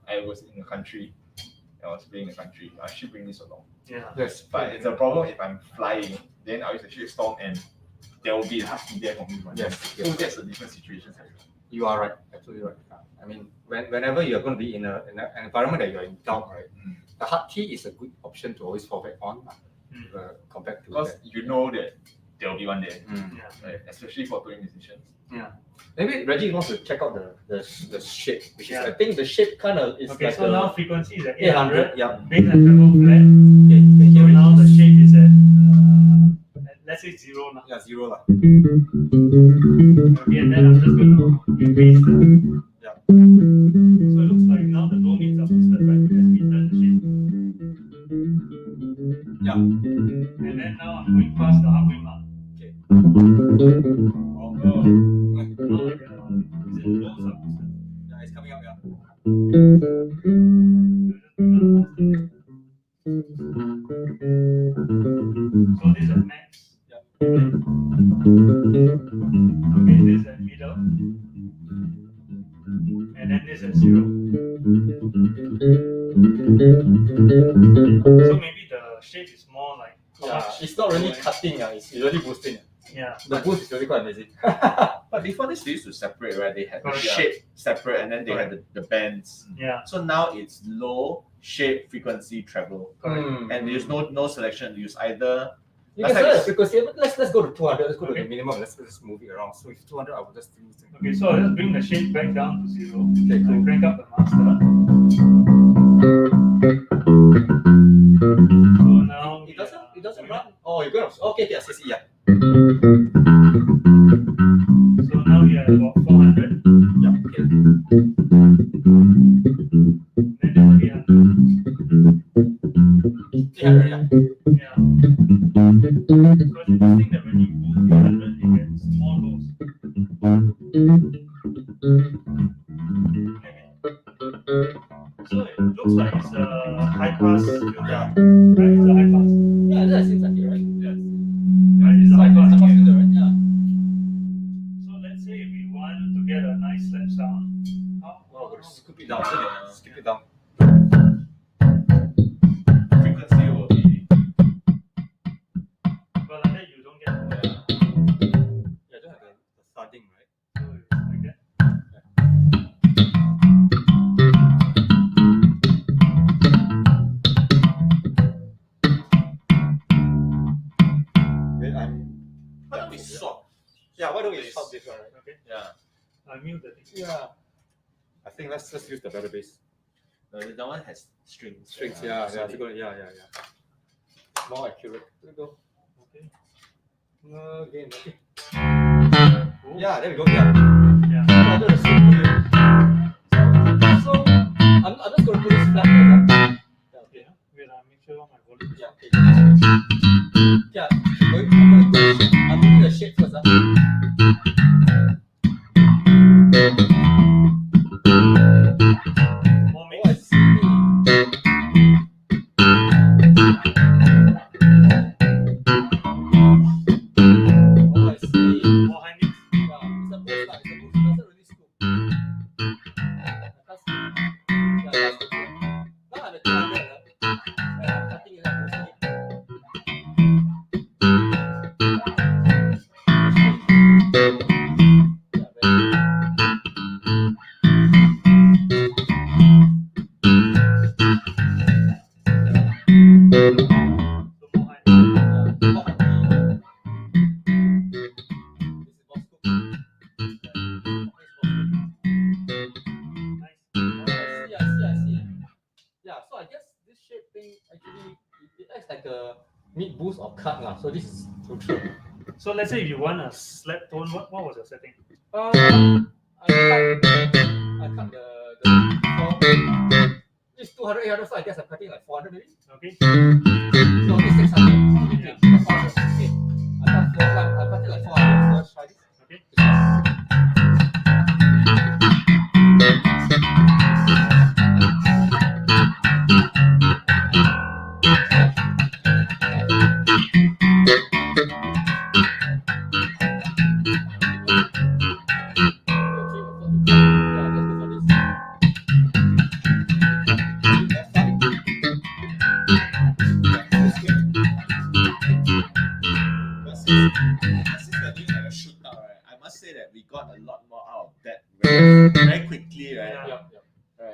I was in the country, I was playing in the country, I should bring this along. Yeah. Yes, But it's a problem if I'm flying, then I'll use a shit storm and there will be a Hartke there for me. Yes, So yes. that's a different situation. You are right, absolutely right. I mean, whenever you're going to be in an environment that you're in doubt, right, the Hartke is a good option to always fall back on compared to Because that. you know that there will be one there, Yeah. right? Especially for touring musicians. Maybe Reggie wants to check out the shape, which is Yeah. I think the shape kind of is Okay, like so now frequency is at 800. 800. Yeah. Bass and treble flat. Okay, can you So hear it? now the shape is at let's say 0 now. Yeah, 0 lah. Okay, and then I'm just going to increase the. Yeah. So it looks like now the low mids are boosted, right? As we turn the shape. Yeah. And then now I'm going past the halfway mark. Okay. Now I can, is it lows are boosted? Yeah, it's coming up. Yeah. So this is at max. Yeah. Okay, this is at middle. And then this is at 0. So maybe the shape is more like how Yeah, much it's not really lower- cutting. It's really boosting. Yeah. The boost is really quite amazing. But before this, they used to separate, right? They had the Correct. shape separate, and then they had the bands. Yeah. So now it's low, shape, frequency, treble, and there's no selection. You use either. You Last can time select the frequency. But let's go to 200. Let's go to the minimum. Let's just move it around. So if 200, I will just use it. Okay, so I'll just bring the shape back down to 0. Okay, cool. I crank up the master. So now It doesn't run. Oh, you're gonna. Okay, yeah, see, yeah. So now we are at about 400. Yeah, okay. Then it's 300. 300, yeah. Yeah. So it's interesting that when you boost 300, you get small lows. So it looks like it's a high pass filter. Yeah. Right? It's a high pass. Yeah, that seems like it, right? Yes. Right? It's a high pass. High pass here. filter, right? Yeah. So let's say we want to get a nice slap sound. Oh, we'll scoop it down. Skip it down. Frequency will be. But like that you don't get the Yeah, don't have the thudding, right? so it's like that. Wait, Why don't we swap? Yeah, why don't we swap this one, right? Okay. Yeah. I mute the thing. Yeah. I think let's use the better bass. That one has strings. Strings, yeah. More accurate. There we go. Okay. Again, okay. Cool. Yeah, there we go. Yeah. Yeah. I'll do the same for you. So I'm just going to put this flat first. Yeah, okay. Okay. Wait, I'll make sure my volume is Yeah, okay. Yeah, I'm moving the shape first. more Oh, I mix. see. Oh, I see. More high mix. Yeah, it's a boost. It's a boost. It doesn't really scoop. That's good. Yeah, that's good. Now I'm at 200. I'm cutting it up, boosting it. Yeah, very good. So more high mix. More happy. This is more scoop. Nice. I see. Yeah, so I guess this shape thing actually it acts like a mid boost or cut lah. So this is neutral. So let's say if you want a slap tone, what was your setting? I cut the this 200, 800, so I guess I'm cutting like 400 maybe. Okay. No, this 600. Okay, 400. Okay. I cut it like 400. So let's try this. Okay. very quickly, right? Yeah.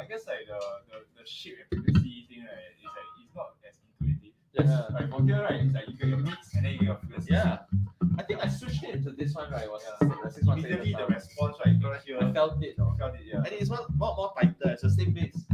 I guess like the shape and frequency thing, right, is like it's not as intuitive. Yes. Like for here, right, it's like you get your mix and then you get your frequency. Yeah. I think I switched it into this one, right? It was Immediately the response, right, you can hear. I felt it, no? Felt it, yeah. And it's more tighter. It's the same bass,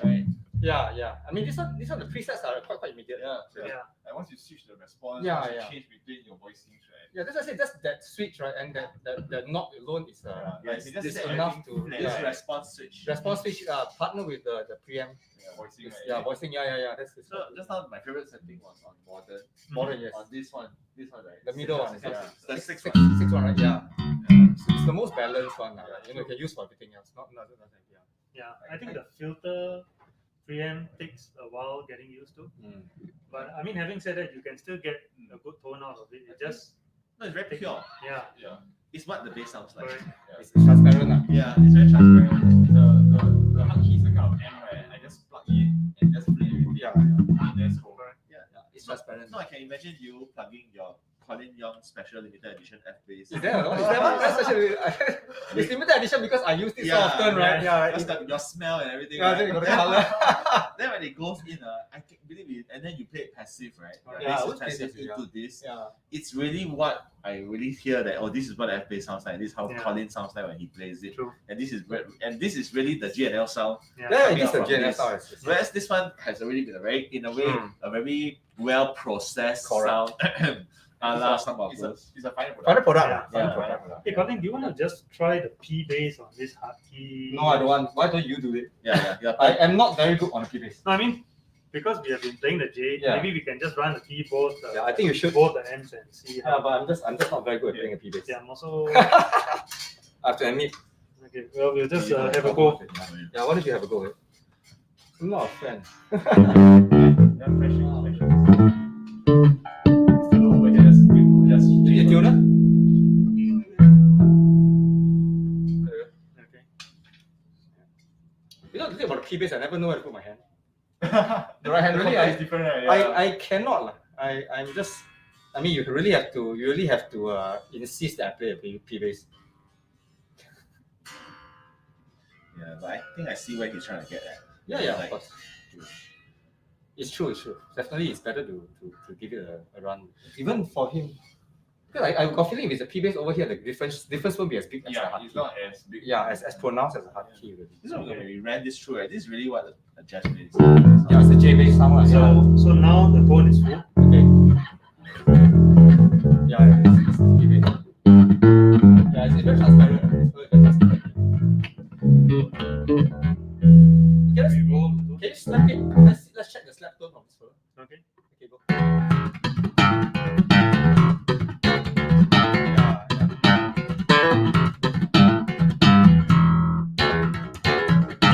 right? Yeah. I mean, this one, the presets are quite immediate. Yeah. Like once you switch the response, Yeah, once you yeah. change between your voicings, right? Yeah, that's what I say. That's that switch, right? And the knob alone is Yes, you just it's set enough everything to flat, This right? response switch. response switch partner with the preamp. Yeah, voicing, right? Yeah, voicing. Yeah. That's So just now my favorite setting was on modern. modern. Yes. On this one, right? The middle one. Yeah. The Six sixth one, one. right? Yeah. It's the most balanced one. You know, you can use for everything else. Not nothing. Yeah. Yeah, I think the filter preamp takes a while getting used to. But I mean, having said that, you can still get a good tone out of it. It just No, it's very pure. yeah, Yeah. It's what the bass sounds like. correct. It's transparent. Yeah, it's very transparent. The Hartke is the kind of amp, right? I just plug in and just play everything. Yeah. And that's cool. Yeah, It's transparent. No, I can imagine you plugging your Colin Yong special limited edition F bass. Is there one? That's actually it's limited edition because I use it so often, right? Yeah. Just got your smell and everything. Yeah, I right? think got the color. Then when it goes in, I can believe it, and then you play it passive, right? Yeah, I Bass would is play passive passive, into this. Yeah. It's really what I really hear that. Oh, this is what F bass sounds like. This is how Yeah. Colin sounds like when he plays it. True. And this is really the GNL sound. Yeah. Yeah, Coming it is out the from this. GNS. Whereas this one has already been a very well processed Correct. sound. A la some of It's a, those. it's a final product. Final product. Yeah. Final Yeah. product. Hey, Colin, do you want to just try the P bass on this Hartke? No, I don't want. Why don't you do it? Yeah. I am not very good on the P bass. No, I mean, because we have been playing the J, Yeah. maybe we can just run the P both, Yeah, I think you should. both the M's and see. Yeah, but I'm just not very good at playing a P bass. Yeah, I'm also. I have to admit. Okay, well, we'll just have a go. Yeah, why don't you have a go? I'm not a fan. Yeah, fresh. Still over here, just Do you tuner? Okay. You know the thing about the P bass, I never know where to put my hand. The right hand, really, is different, right? Yeah. I cannot lah. I'm just. I mean, you really have to insist that I play a P bass. Yeah, but I think I see where he's trying to get at. Yeah, Like, of course. It's true. Definitely, it's better to give it a run. Even for him, because I got a feeling if it's a P bass over here, the difference won't be as big as the Yeah, Hartke. it's not as big. Yeah, as pronounced as a Hartke. Really. This is when we ran this through, right? This is really what a jazz bass is. Yeah, it's a J bass sound. Lah. So now the tone is full. Okay. Yeah, it's P bass. Yeah, it's very transparent. It's very transparent. Okay, let's roll. Can you slap it? Let's check the slap tone from this fellow. Okay. Okay, go.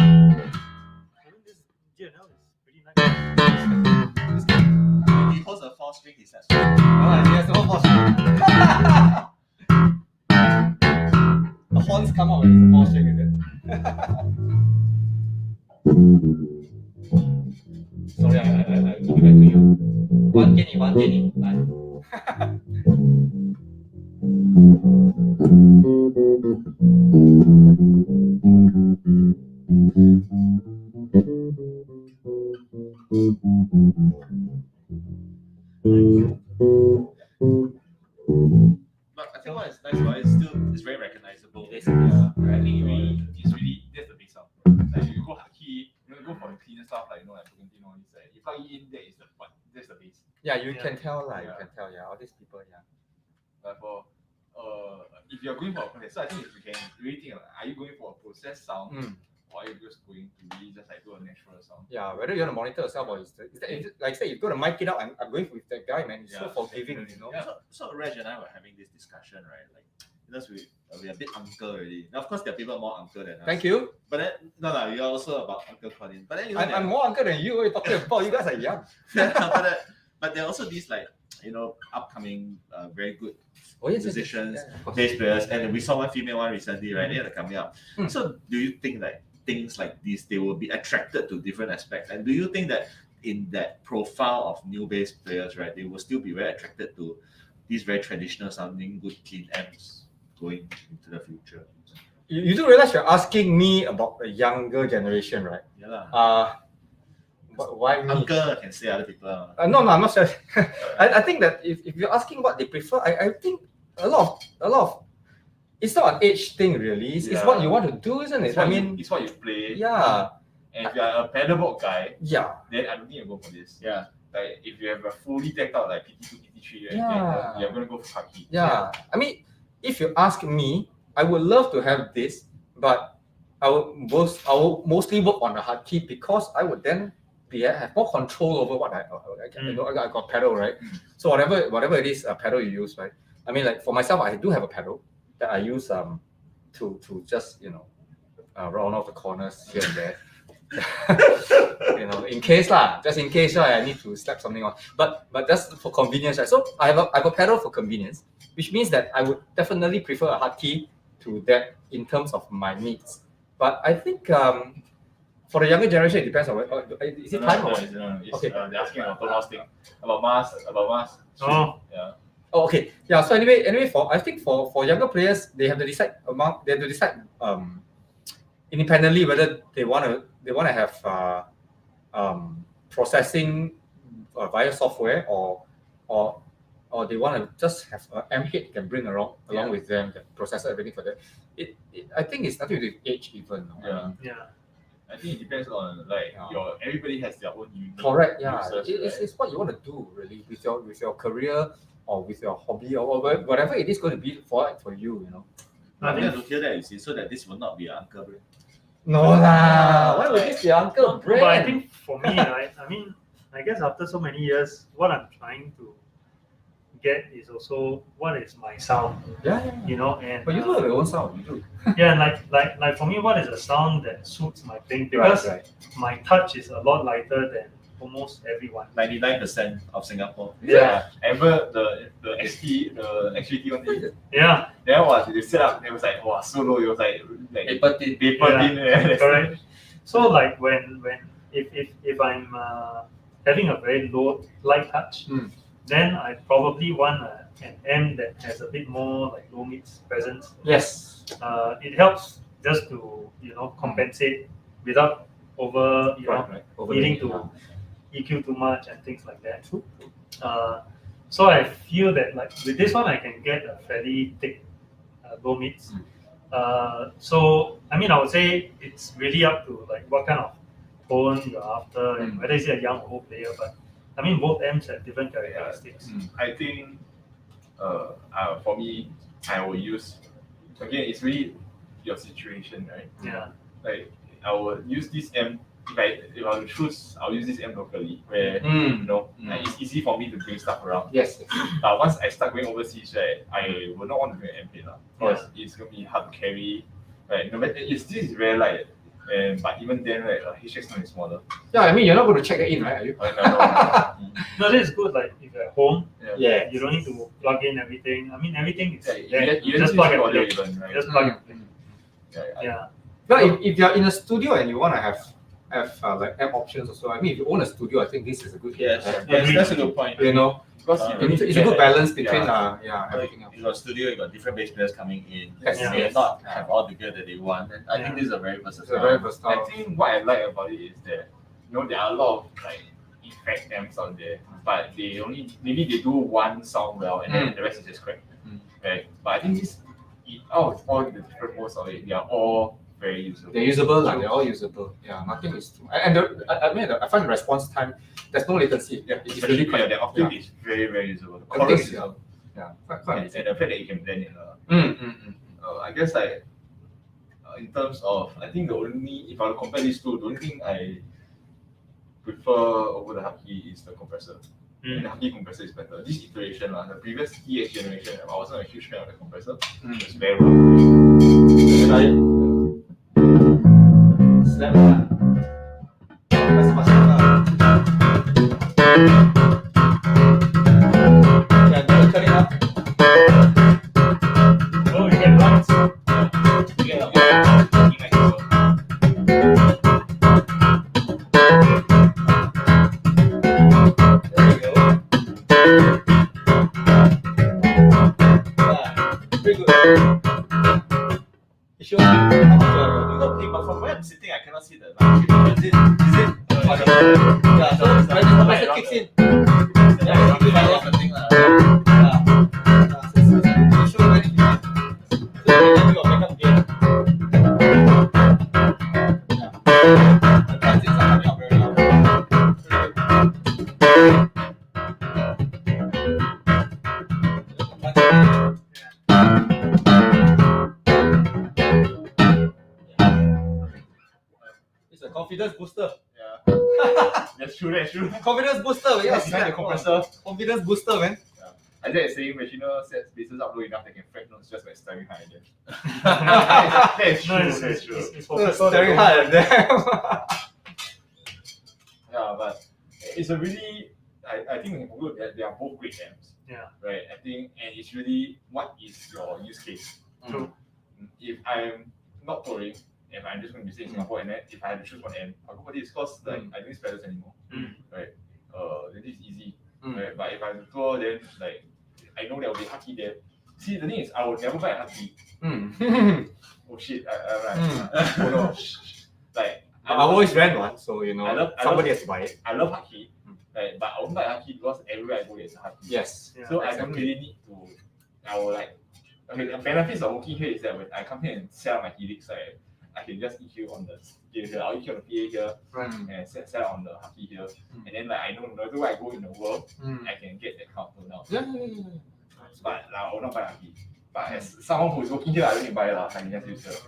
I mean, this GNL is pretty nice. When he holds a 4-string, he says. Yes, the whole boss. The horns come out when it's a four string, is it? Sorry, I give it back to you. One guinea. But I think what is nice about it is it's very recognizable. It is, yeah. I think it's really that's the base sound. Like you go Hartke, you go for the cleaner stuff like like Brugantine, all this. Like, you plug it in, that's the base. Yeah, you Yeah. can tell, like, Yeah. you can tell, yeah, all these people, yeah. But for if you're going for a process, so I think if you can really think, are you going for a process sound, or are you just going to really just like do a natural sound? Yeah, whether you want to monitor yourself or is it, like say, you've got to mic it out, I'm going with that guy, man. He's so Yeah, forgiving, definitely. you know. Yeah. So Reg and I were having this discussion, right? Like, because we are a bit uncle already. Now, of course, there are people more uncle than us. Thank you. But then, no, you're also about Uncle Colin. But then, you know, I'm more uncle than you. What are you talking about? You guys are young. but there are also these, like, upcoming very good Oh, yes, musicians, yes, of course. bass players, and we saw one female one recently, right? They're coming up. Hmm. So, do you think like things like these, they will be attracted to different aspects? And do you think that in that profile of new bass players, right, they will still be very attracted to these very traditional sounding, good, clean amps going into the future? you do realize you're asking me about the younger generation, right? Yeah. Why me? Uncle can say other people. No, I'm not sure. I think that if you're asking what they prefer, I think a lot of it's not an age thing really. It's what you want to do, isn't it? It's what you play. Yeah. And if you're a pedalboard guy, Yeah. then I don't think you go for this. Yeah. Like if you have a fully decked out like PT2, PT3, right, Yeah. then you're gonna go for Hartke. Yeah. I mean, if you ask me, I would love to have this, but I will mostly work on the Hartke because I would then have more control over what I got pedal, right? So whatever it is, a pedal you use, right? I mean, like for myself, I do have a pedal that I use to just round off the corners here and there. In case just in case I need to slap something on, but just for convenience, right? So I have a pedal for convenience, which means that I would definitely prefer a Hartke to that in terms of my needs. But I think for the younger generation, it depends on is it time or what? Okay. They're asking about Thomas thing about mass. Oh. Yeah. Oh, okay. Yeah. So anyway, I think for younger players, they have to decide independently whether they want to have processing via software or they want to just have an amp head can bring along with them, the processor, everything for that. I think it's nothing to do with age even. Yeah. Yeah. I think it depends on everybody has their own unique. Correct. Yeah. Uses, It's what you want to do really with your career or with your hobby or whatever it is going to be for you. I think to hear that, you see, so that this will not be an uncle brain. No lah. Why would this be uncle brain? But I think for me, right, I mean, I guess after so many years, what I'm trying to get is also what is my sound. Yeah. And But you do have your own sound, you do. yeah, like for me, what is a sound that suits my playing? Because my touch is a lot lighter than almost everyone. 99% of Singapore. Yeah. Ever the XT, the XGT one. Yeah. Then they set up. It was like so low. It was like Paper thin. paper thin. Yeah. Correct. So like when if I'm having a very light touch, then I probably want an amp that has a bit more like low mids presence. Yes. It helps just to compensate without over needing to EQ too much and things like that. So I feel that like with this one I can get a fairly thick low mids. So I mean I would say it's really up to like what kind of tone you're after and whether it's a young or old player. But I mean both amps have different characteristics. I think for me I will use again it's really your situation, right? Yeah. Like I will use this amp if I were to choose, I'll use this amp locally where like, it's easy for me to bring stuff around. Yes. But once I start going overseas, right, I will not want to bring an amp in because it's gonna be hard to carry. Right, no matter this is very light, but even then, right, HX is smaller. Yeah, I mean you're not going to check it in, right? Are you? No, this is good. Like if you're at home, Yeah. you don't need to plug in everything. I mean everything is Yeah, there. you just plug and play. even, right? Just plug and play. Yeah. But if you're in a studio and you want to have like app options also, I mean if you own a studio, I think this is a good Yes, thing. that's a good point. Because It's a good balance between everything else. In your studio, you got different bass players coming in. Yes. They may not have all the gear that they want. And I think this is a very It's a versatile. very I versatile. think what I like about it is that there are a lot of like effect amps out there, but maybe they do one sound well and then the rest is just crap. Right? But I think all the different modes of it, they are all very usable. They're usable, they're all usable. Yeah, nothing is too. And I find the response time, there's no latency. Yeah, It's really quite. the octave is very, very usable. The Everything chorus is, is quite and the fact that you can blend it. I guess like in terms of, I think if I were to compare these two, the only thing I prefer over the Hartke is the compressor. And the Hartke compressor is better. This iteration, the previous EX generation, I wasn't a huge fan of the compressor. It's very rough. Slap lah. Yeah, turn it up. Oh, you get lights. There you go. Very good. It shows cannot see the line. Is it? Yeah, so when the compressor kicks in, Yeah, it's the thing lah. so show when it is. So you can do your backup gain. Yeah. The transients are coming out very loud. It's a confidence booster. Yeah. That's true, that's true. Confidence booster, yeah. Behind the compressor. Confidence booster, man. I think it's saying Reginald sets basses up low enough they can fret notes just by staring high at them. That's No, true, it's, that's it's, true. it's focused So on the staring goal. hard at them. Yeah, but it's a really, I think we can conclude that they are both great amps. Yeah. Right, I think, and it's really what is your use case. True. If I'm not touring, if I'm just going to be staying in Singapore, and then if I had to choose one amp, I'll go for this because like I don't use pedals anymore. Right, then this is easy. Right, but if I have to tour, then like I know there will be Hartke there. See, the thing is, I will never buy a Hartke. Oh shit, oh no, like I always rent one, so you know I somebody love- has to buy it. I love Hartke, right, but I won't buy Hartke because everywhere I go there's a Hartke. Yes. Yeah. So I don't really need to. I will like. Okay, the benefits of working here is that when I come here and set up my helix, right, I can just EQ on the gear here. I'll EQ on the PA here and set up on the Hartke here, and then like I know no matter where I go in the world, I can get that counter now. Yeah. But like, I will not buy Hartke. But as someone who is working here, I don't need to buy it. I can just use it.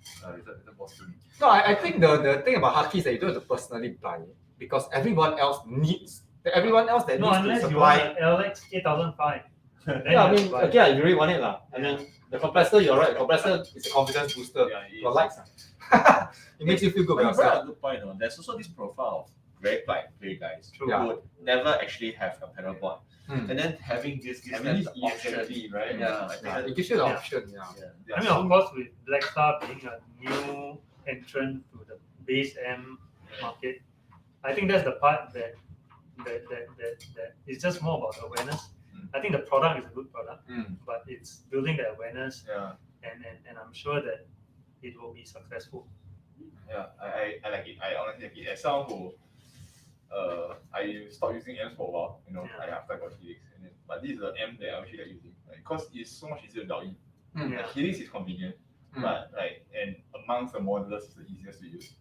It's a boss to me. No, I think the thing about Hartke is that you don't have to personally buy it because everyone else needs. Everyone else that No, needs to unless you supply. want an LX 8005. Then Yeah, I you mean, have to buy. again, if you really want it, lah. I mean, the compressor, you're right. The compressor is a confidence booster. Yeah, it is. Your likes, it makes you feel good But about you brought yourself. up a good point, though. There's also this profile of very plug and play guys True. Yeah. who would never actually have a pedal board. Mm. And then having this gives Having them this the option. EXMD, right? Yeah, I think Yeah, that- it gives you the Yeah. option. Yeah. Yeah. I mean, of course, with Blackstar being a new entrant to the bass M market, I think that's the part that it's just more about awareness. I think the product is a good product, but it's building the awareness, Yeah. and I'm sure that it will be successful. Yeah, I like it. I honestly like it. As someone who, I stopped using amps for a while, you know, Yeah. after I got Helix, and then, but this is the amp that I actually like using, because it's so much easier to dial in. Mm. Yeah. Like, Helix is convenient, but like, and amongst the modelers, it's the easiest to use.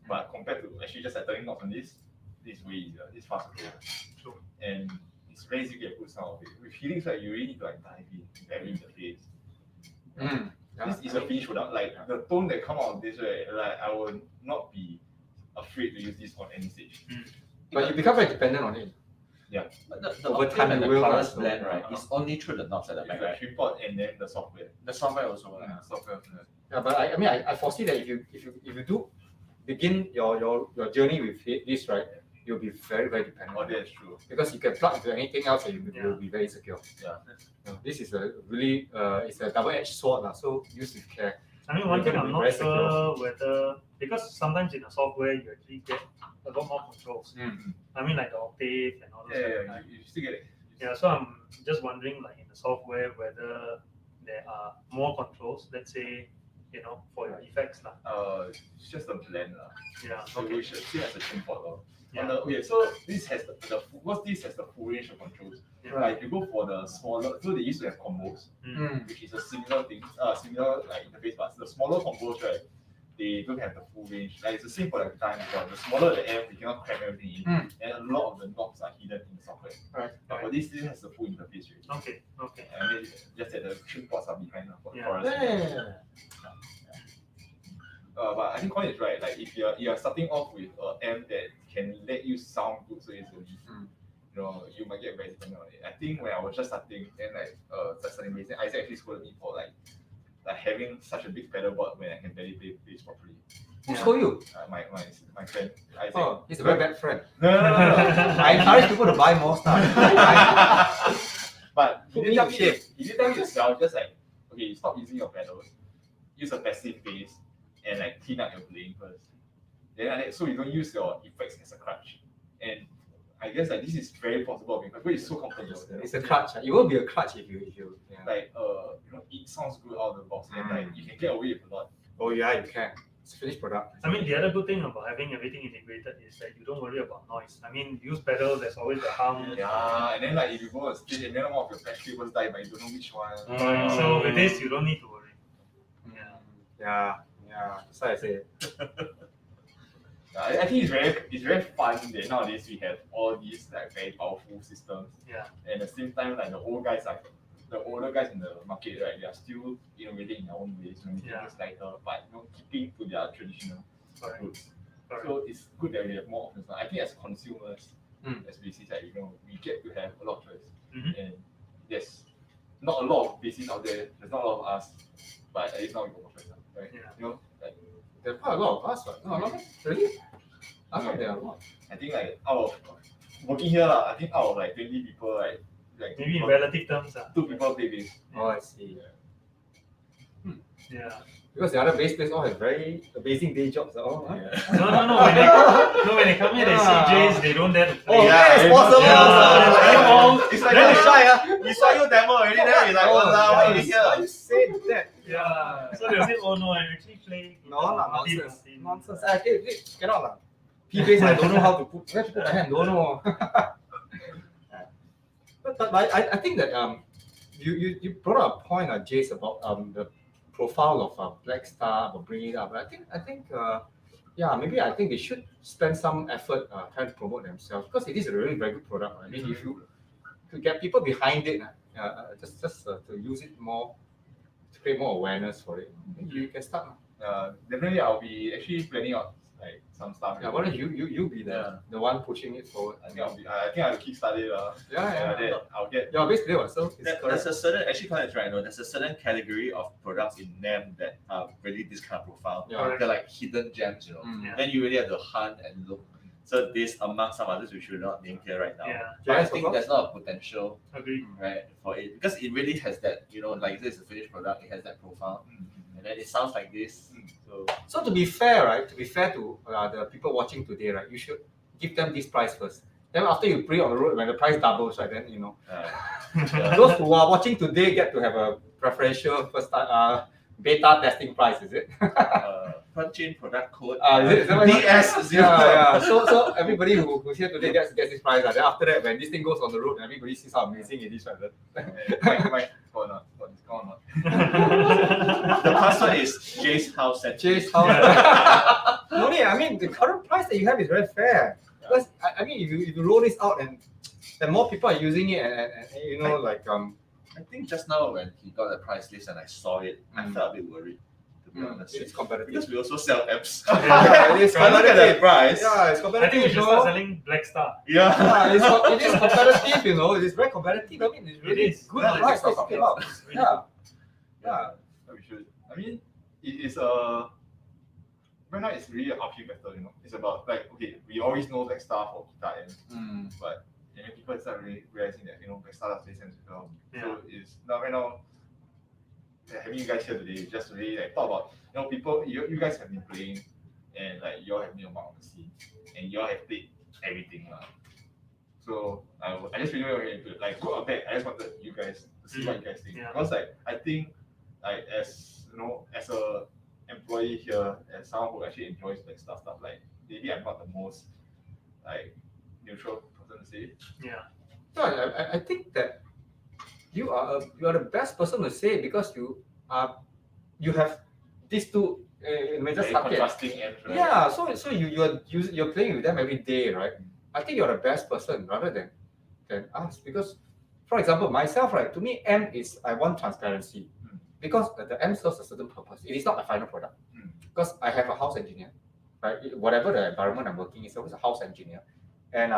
But compared to actually just like turning knobs on this is way easier. It's faster. True. And it's very easy to get good sound of it. With Helix, like, you really need to like dive in every interface. Yeah. This is a finished product. Like the tone that come out of this, right? Like I will not be afraid to use this on any stage. But you become very dependent on it. But the Over octave time and you the will chorus also. blend, right, is only through the knobs at the It's back, like right? report and then the software. The software also. Software. Yeah, but I mean, I foresee that if you do begin your journey with this, right, you'll be very dependent. Oh, that's true. Because you can plug into anything else and you will Yeah. be very secure. Yeah. This is a really it's a double-edged sword, so use with care. I mean, one You're thing gonna I'm be not very sure whether, because sometimes in the software you actually get a lot more controls. I mean, like the octave and all those. kind of things. You still get it. Yeah, so I'm just wondering, like in the software, whether there are more controls. Let's say, for your effects, lah. It's just a blend, lah. Yeah. So Okay. we should still have the trim port, lah. Yeah. Okay, so this has this has the full range of controls. Yeah. Right, if you go for the smaller, so they used to have combos, which is a similar thing, similar like interface, but the smaller combos, right, they don't have the full range. Like it's the same for the guitar as well. The smaller the amp, you cannot cram everything in, and a lot of the knobs are hidden in the software. Right. But for this has the full interface, right? Okay. Okay. I mean, just that the trim ports are behind for the Yeah. chorus. But I think Colin is right. Like if you're starting off with an amp that can let you sound good so easily, you might get very dependent on it. I think when I was just starting, then just starting bass, Isaac actually scolded me for like having such a big pedal board when I can barely play bass properly. Who told you? My friend Isaac. Oh, he's a very bad friend. No. I encourage people to buy more stuff. But Put me to shame. you didn't tell me yourself, just like, okay, stop using your pedals, use a passive bass, and like clean up your playing first. Then so you don't use your effects as a crutch. And I guess like this is very possible because it's so comfortable. It's a crutch. It will be a crutch if you. Yeah. Like it sounds good out of the box, and like you can get away with a lot. Oh yeah, you can. it's a finished product. I mean, the other good thing about having everything integrated is that you don't worry about noise. I mean, use pedals, there's always the hum. Yeah, and then like if you go on stage and then one of your patch cables die, but you don't know which one. So with this, you don't need to worry. Yeah, that's why I say. I think it's very fun that nowadays we have all these like very powerful systems. Yeah. And at the same time, like the older guys in the market, right? They are still innovating in their own ways, making things lighter, but keeping to their traditional roots. So it's good that we have more options. I think as consumers, as bassists, like, we get to have a lot of choice. And yes, not a lot of bassists out there. There's not a lot of us, but at least now we got more choice, right? Yeah. Like, There are quite a lot of us, but not a lot. Really? I thought there are a lot. I think like out of working here, I think out of like 20 people, like Maybe in relative terms. 2 people play bass. Oh, I see. Yeah. Because the other bass players all have very amazing day jobs. Oh, huh? No. When they come here, they see Jays, they don't dare to play. Oh, yeah, it's possible. It's like Very shy, We saw you demo already, then we're like, oh, why are you here? Why you say that? Yeah. So they'll say, oh no, I actually play. No, nonsense. Martin. Nonsense. Okay, cannot lah. P-bass, I don't know how to put. Where to put my hand? Don't know. But I think that you brought up a point, Jace, about the profile of Blackstar, about bringing it up. I think maybe I think they should spend some effort trying to promote themselves, because it is a really very good product. I mean, if you could get people behind it, just to use it more, to create more awareness for it, you can start. Definitely, I'll be actually planning out like some stuff. Yeah, why don't you be the one pushing it forward? I think I'll kickstart it. Then I'll get. Yeah, basically what? So There's a certain, actually, Colin is right, no, there's a certain category of products in NAMM that are really this kind of profile. Yeah. They're like hidden gems, Yeah. Then you really have to hunt and look. So this, among some others, we should not name here right now. Yeah. But I Yes, of think course. there's a lot of potential, Agree. right, for it, because it really has that, like this is a finished product, it has that profile, and then it sounds like this. So to be fair, right? To be fair to the people watching today, right? You should give them this price first. Then after you bring it on the road, when the price doubles, right? Then those who are watching today get to have a preferential first beta testing price. Is it? Punch in product code. Is that what you- DS0. Yeah. So everybody who's here today gets this price. Then after that, when this thing goes on the road, everybody sees how amazing it is, right? Might for discount not. The password is Jay's house at Chase how? No need. I mean, the current price that you have is very fair. Because I mean, if you roll this out and more people are using it, and like I think just now when he got the price list and I saw it, I felt a bit worried, to be honest. it's competitive. Because we also sell apps. Yeah, it is I look at the competitive. price. Yeah, it's I competitive. think we should start selling Blackstar. Yeah. Yeah, it is competitive. It is very competitive. I mean, it's really It is. good. Yeah, Price, it's talking about. really Yeah. Yeah. We should. I mean, it is right now it's really an uphill battle. It's about like, okay, we always know Blackstar for guitar amps, but people start really realizing that Blackstar does bass amps as well. So it's right now having you guys here today just to really like talk about people you guys have been playing, and like you all have been about on the scene, and you all have played everything. So I just really wanted to like go out back. I just wanted you guys to see what you guys think, because like I think like as a employee here, as someone who actually enjoys Blackstar stuff, like maybe I'm not the most like neutral person to say. Yeah. No, I think that you are the best person to say, because you have these two major Very market. contrasting amps, right? Yeah, so you're playing with them every day, right? I think you're the best person rather than us, because, for example, myself, right? To me, M is I want transparency, because the M serves a certain purpose. It is not a final product, because I have a house engineer, right? Whatever the environment I'm working in, it's always a house engineer, and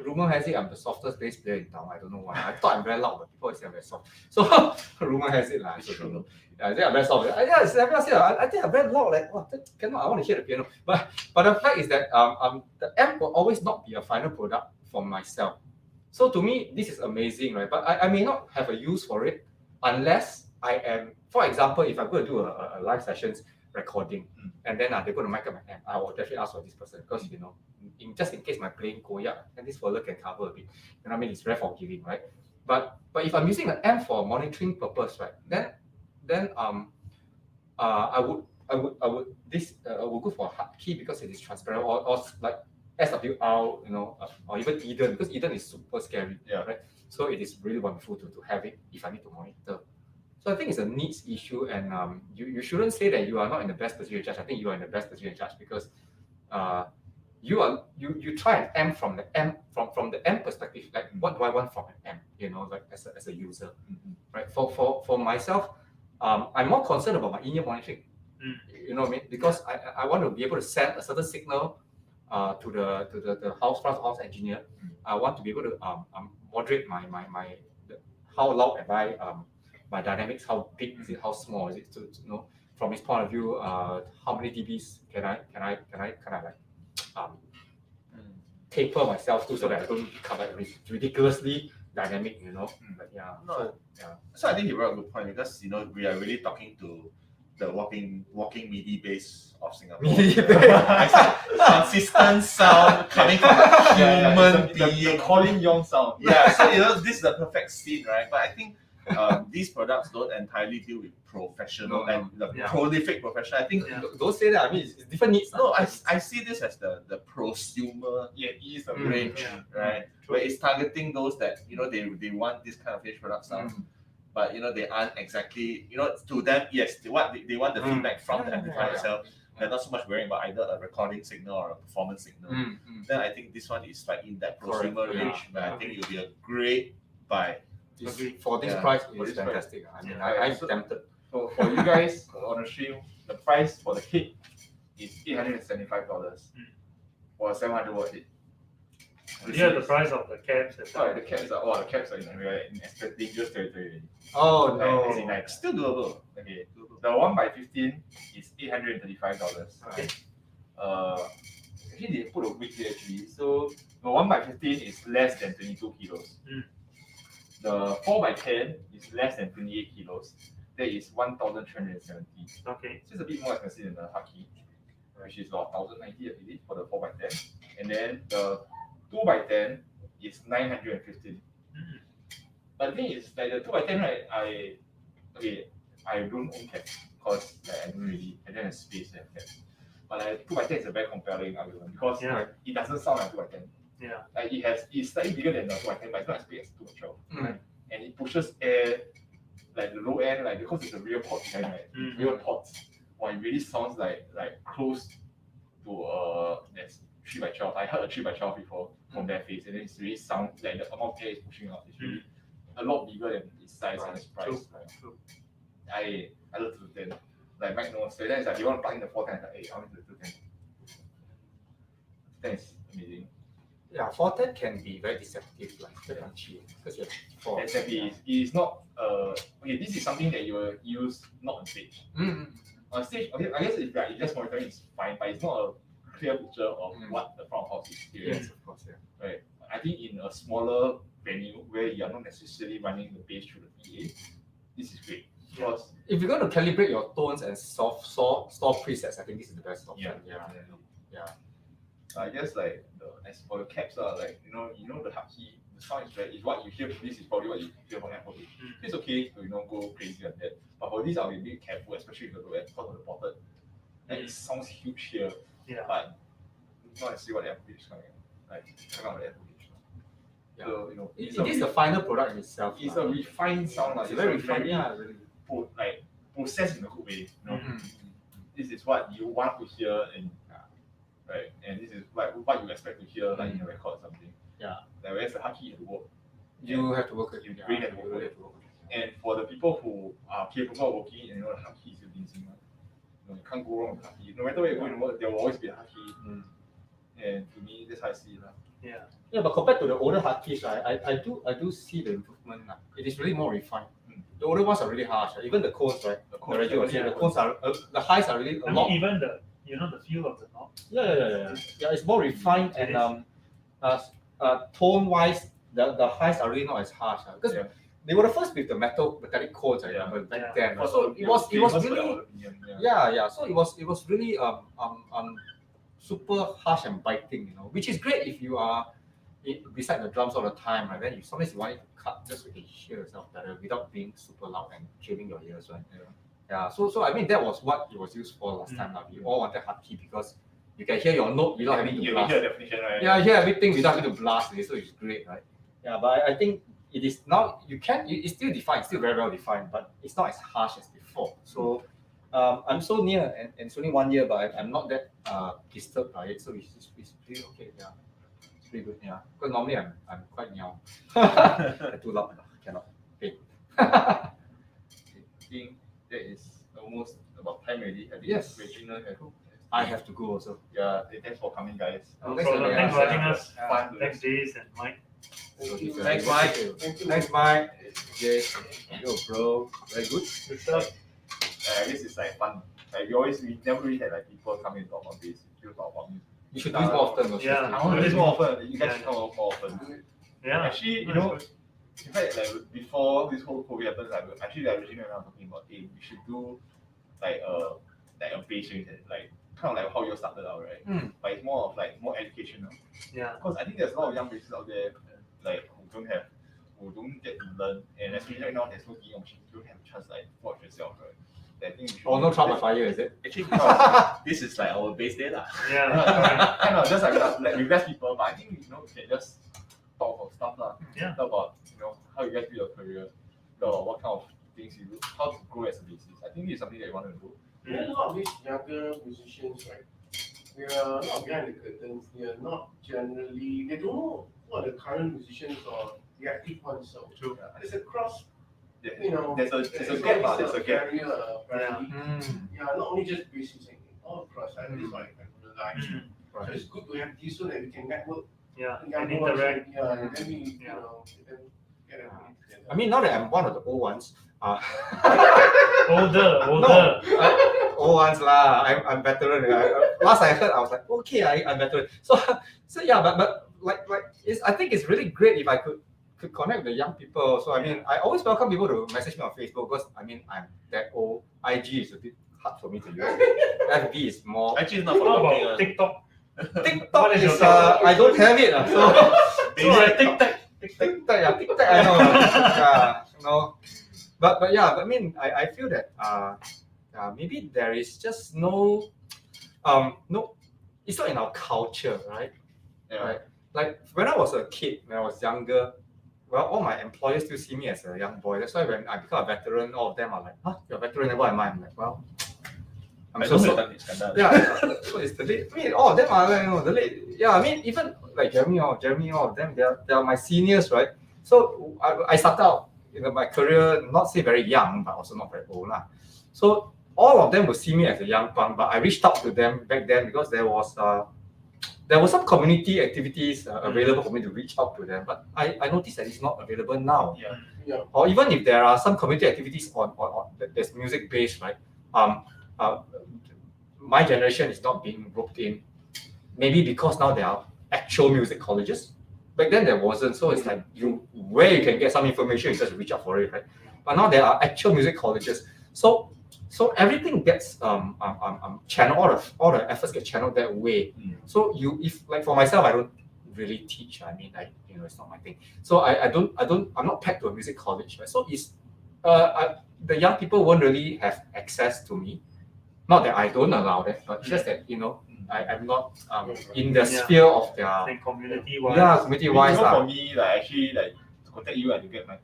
rumor has it I'm the softest bass player in town. I don't know why. I thought I'm very loud, but people always say I'm very soft. So rumor has it, I don't know. I think I'm very soft. I think I'm very loud. Like, oh, cannot. I want to hear the piano. But the fact is that the amp will always not be a final product for myself. So to me, this is amazing, right? But I may not have a use for it unless I am, for example, if I'm going to do a live sessions recording, and then they're going to mic up my amp, I will definitely ask for this person, because just in case my playing go and this fella can cover a bit. I mean, it's very forgiving, right? But if I'm using an amp for monitoring purpose, right, then I would I would go for Hartke because it is transparent, or like SWR, or even Eden, because Eden is super scary. Yeah. Right. So it is really wonderful to have it if I need to monitor. So I think it's a needs issue, and you shouldn't say that you are not in the best position to judge. I think you are in the best position to judge because you try an amp from the amp perspective, like what do I want from an amp, like as a user, right? For myself, I'm more concerned about my in-ear monitoring. You know what I mean? Because I want to be able to send a certain signal to the front house engineer. I want to be able to moderate how loud am I, my dynamics, how big is it, how small is it, so from his point of view, how many dBs can I like taper myself to so that I don't become like ridiculously dynamic, But yeah. No. Yeah. So I think you brought a good point because we are really talking to the walking MIDI bass of Singapore. MIDI I said consistent sound coming from a human being. The Colin Yong sound. Yeah, so this is the perfect scene, right? But I think these products don't entirely deal with professional and the prolific professional. I think Don't say that. I mean, it's different needs. no, I see this as the prosumer is a range, right? Where it's targeting those that they want this kind of finished product sound. But they aren't exactly, to them, yes, they want the feedback from the amplifier itself. They're not so much worrying about either a recording signal or a performance signal. Then I think this one is like in that prosumer range, but I think it will be a great buy. For this price, it's fantastic. I mean, I'm tempted. So for you guys on the stream, the price for the kit is $875 for a 700 watt kit. Yeah, the price of the caps. The caps are in dangerous territory. Oh no! no! Still doable. Okay, the 1x15 is $835. Okay. Actually they put a weight here actually. So the 1x15 is less than 22 kilos. The 4x10 is less than 28 kilos. That is 1,370. Okay. So it's a bit more expensive than the Hartke, which is about 1,090 I believe for the 4x10. And then the 2x10 is 915. But the thing is, like the 2x10, right? I don't own caps because I don't have space to have caps. But like 2x10 is a very compelling argument because it doesn't sound like 2x10. Yeah. Like it's slightly bigger than the 2x10, but it's not as big as 2x12. And it pushes air, like the low end, like because it's a real pot design, right? Real pots. Well, it really sounds like close to that's 3x12. I heard a 3x12 before from their face, and then it's really sound like the amount of air is pushing out. It's really a lot bigger than its size and its price. True. I love 210. Like Mike knows, so then it's like you want to plug in the 410, like, hey, I want the 210. That is amazing. Yeah, 410 can be very deceptive, like very punchy, because you're 4. Exactly. It's not okay. This is something that you will use not on stage. On stage, okay, I guess if you just monitoring, it's fine, but it's not a clear picture of what the front of house is experiencing. Yes, of course, yeah. Right. I think in a smaller venue where you are not necessarily running the bass through the PA, this is great. Because if you're going to calibrate your tones and store presets, I think this is the best option. Yeah. I guess like as for the caps, like the Hartke, the sound is what you hear. This is probably what you hear from Apple. It's okay to go crazy on that. But for this, I'll be a bit careful, especially if you go because of the ported. And it sounds huge here. Yeah. But not necessarily what the Apple is coming out. Like coming out the Apple. Yeah. So it is the final product in itself. It's a refined sound. It's very refined. Really. Like processed in a good way. This is what you want to hear, and right, and this is like what you expect to hear, like in a record or something. Yeah. Like whereas the Hartke, you have to work. You have to work it. You really have to work it. And for the people who are capable of working, the Hartke is amazing. You can't go wrong with Hartke. No matter where you're going to work, there will always be a Hartke. And to me, that's how I see it. Yeah, but compared to the older Hartkes, I do see the improvement. It is really more refined. The older ones are really harsh. Even the cones, right? The cones are the highs are really a lot. Even the the feel of the knob. Yeah, it's more refined and tone wise, the highs are really not as harsh because they were the first with the metallic codes. I remember back then. So it was really So it was really super harsh and biting, which is great if you are beside the drums all the time, right? Sometimes you want it to cut just so you can hear yourself better without being super loud and killing your ears, right? Yeah, so I mean that was what it was used for last time. We all wanted Hartke because you can hear your note without having to You blast. hear the definition, right? Yeah, you hear everything without having to blast it, so it's great, right? Yeah, but I think it is now it's still defined, still very well defined, but it's not as harsh as before. So I'm so near, and it's only 1 year, but I'm not that disturbed by it, so it's pretty okay. Yeah, it's pretty good. Yeah, because normally I'm quite young. Too loud, cannot. Okay. I think that is almost about time already. I think Yes. Reginald I have to go also. Yeah, thanks for coming, guys. No Thanks problem. for Thanks for having us. Fun to Thanks, Jace and Mike. Thank you. Thanks, Mike. Thank you. Thanks, Mike. Yes. Yo, bro. Very good. Good stuff. I guess it's like fun. Like we never really had like people come in and talk about this. People talk about music. You should do it more often. Also. Yeah. I want to do this more often. You guys Yeah. should come more often. Yeah. Actually, you No, know, it's in fact, like before this whole COVID happened, like originally when I was talking about, hey, we should do like a bass stream, like kind of like how you started out, right? But it's more of like more educational. Yeah. Because I think there's a lot of young bassists out there, like who don't get to learn, and especially right now there's no game option, you don't have a chance like forge yourself, right? I think we should Oh, no trial by fire, is it? Actually, because this is like our base day lah. Yeah. kind of just like with less people, but I think we can just talk about stuff lah. Yeah. Talk about how you guys build your career, talk about what kind of things you do, how to grow as a bassist. I think this is something that you want to do. A lot of these younger musicians, right? They are not behind the curtains. They are not generally. They don't know what the current musicians or the active ones are. True. There's a cross. Yeah. You know, There's a gap, there's a gap. Career, apparently. Yeah, not only just bassists, all across. That is why I realize. So it's good to have this so that we can network. Yeah. And And interact. Yeah, and then we, get everybody together. I mean, now that I'm one of the old ones, Older. old ones lah. I'm veteran. Last I heard, I was like, okay, I'm veteran. So yeah, but like I think it's really great if I could connect with the young people. So I mean, I always welcome people to message me on Facebook because I mean I'm that old. IG is a bit hard for me to use. FB is more. Actually, it's not for How talking. about TikTok? TikTok What is your is I don't have it. So TikTok. TikTok, I know. Yeah, no. But yeah, I mean, I feel that maybe there is just no, it's not in our culture, right? Yeah. Right. Like when I was a kid, when I was younger, well, all my employers still see me as a young boy. That's why when I become a veteran, all of them are like, "Huh, you're a veteran? What am I?" I'm like, "Well, I'm so yeah." So it's the late. I mean, all of them are like, the late. Yeah, I mean, even like Jeremy, all of them, they are my seniors, right? So I started out my career, not say very young, but also not very old lah. So all of them will see me as a young punk, but I reached out to them back then because there was some community activities available for me to reach out to them, but I noticed that it's not available now. Yeah. Or even if there are some community activities on that's music based, right? My generation is not being roped in. Maybe because now there are actual music colleges. Back then there wasn't, so it's like where you can get some information, you just reach out for it, right? But now there are actual music colleges, so everything gets channeled. All the efforts get channeled that way. So if like for myself, I don't really teach. I mean, it's not my thing. So I'm not pegged to a music college, right? So it's the young people won't really have access to me. Not that I don't allow that, but just that I'm not in the sphere of their community-wise. Yeah, community-wise. For me, like actually, like to contact you, I have to get mine.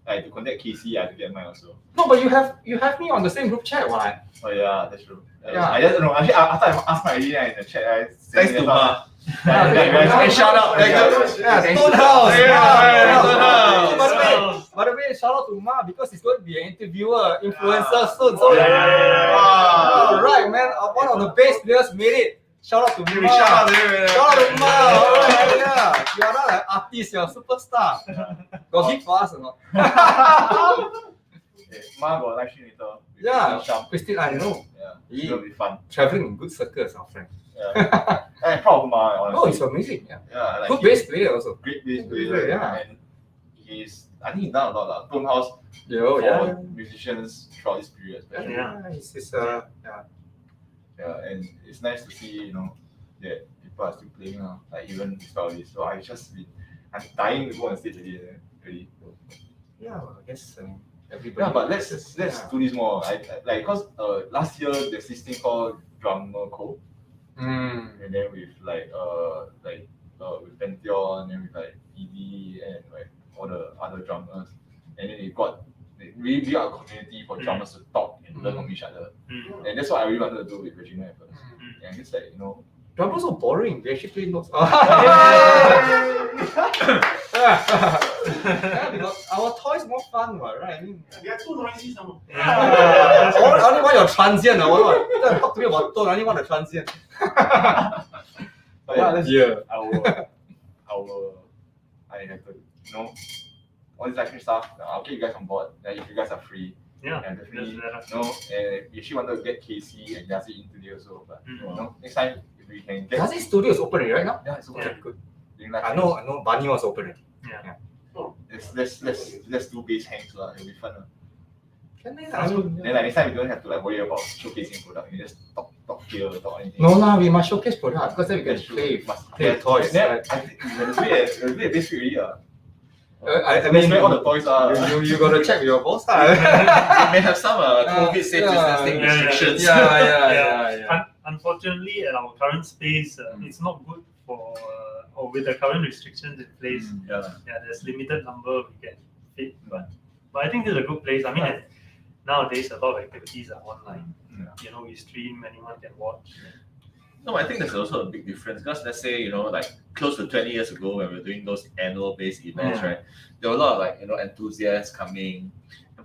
Like to contact Casey, I have to get mine also. No, but you have me on the same group chat, right? Oh yeah, that's true. Yeah. I just don't know. Actually, after I asked my idea in the chat, I Thanks to Ma. Yeah, shout out. Stone House. Yeah. By the way, shout out to Ma because he's going to be an interviewer, influencer soon. So Yeah. right, man. One of the bass players made it. Shout out to Ma. Shout out to Shout out to Ma. Alright, yeah. You are not an artist, you're a superstar. Got hit for us or not? Ma got live stream later. Yeah, Christine, I know. Yeah, He- it'll be fun. Traveling in good circles, our friend. Yeah. I'm proud of Ma, honestly. Oh, he's amazing. Yeah. Yeah, like Good he- bass player also. Great bass Good player. player, yeah. And I think he's done a lot lah. Stone House Yo, for musicians throughout this period, especially. Yeah. It's Yeah, and it's nice to see, that people are still playing now, like even despite this. So I'm dying to go on stage again, really. yeah, well, I guess everybody. Yeah, but let's Yeah. do this more. Like cause last year there's this thing called Drummer Co. Mm. And then with with Pantheon and with like ED and like all the other drummers. And then they really built a community for drummers to talk and learn from each other. Mm. And that's what I really wanted to do with Reginald at first. Mm. And it's like, you know, Drummers so boring. They actually play notes. Yeah, because our toys more fun, right? I mean, They are too noisy some. I only want your transient. Don't talk to me about tone. I only want the transient. but yeah, that's Yeah. I have to, you know, all this live stuff. I'll get you guys on board. Like, if you guys are free, Yeah, definitely. that's You know, and we actually wanted to get Casey and Yasi into there also, but Mm. you know, next time if we can get. Does this studio is open already right now? Yeah, it's okay. Yeah. Good. Doing live I know. Bunny was open already. Let's do bass hangs lah. It'll be fun. Can they? Then like next time we don't have to like worry about showcasing product. You just talk here, talk anything. No lah, we must showcase product because then we can That's true. play Must play with toys. Then, Right? I think we're gonna play a bass already. I mean, where all the toys are. you gotta check with your boss. They may have some COVID safe distancing yeah, yeah. restrictions. Yeah. Unfortunately, at our current space, it's not good for, or with the current restrictions in place, Yeah. there's limited number we can fit. But I think this is a good place. I mean, nowadays a lot of activities are online. Yeah. You know, we stream, anyone can watch. No, I think there's also a big difference because let's say, you know, like close to 20 years ago when we were doing those annual based events, Yeah. right? There were a lot of like, you know, enthusiasts coming,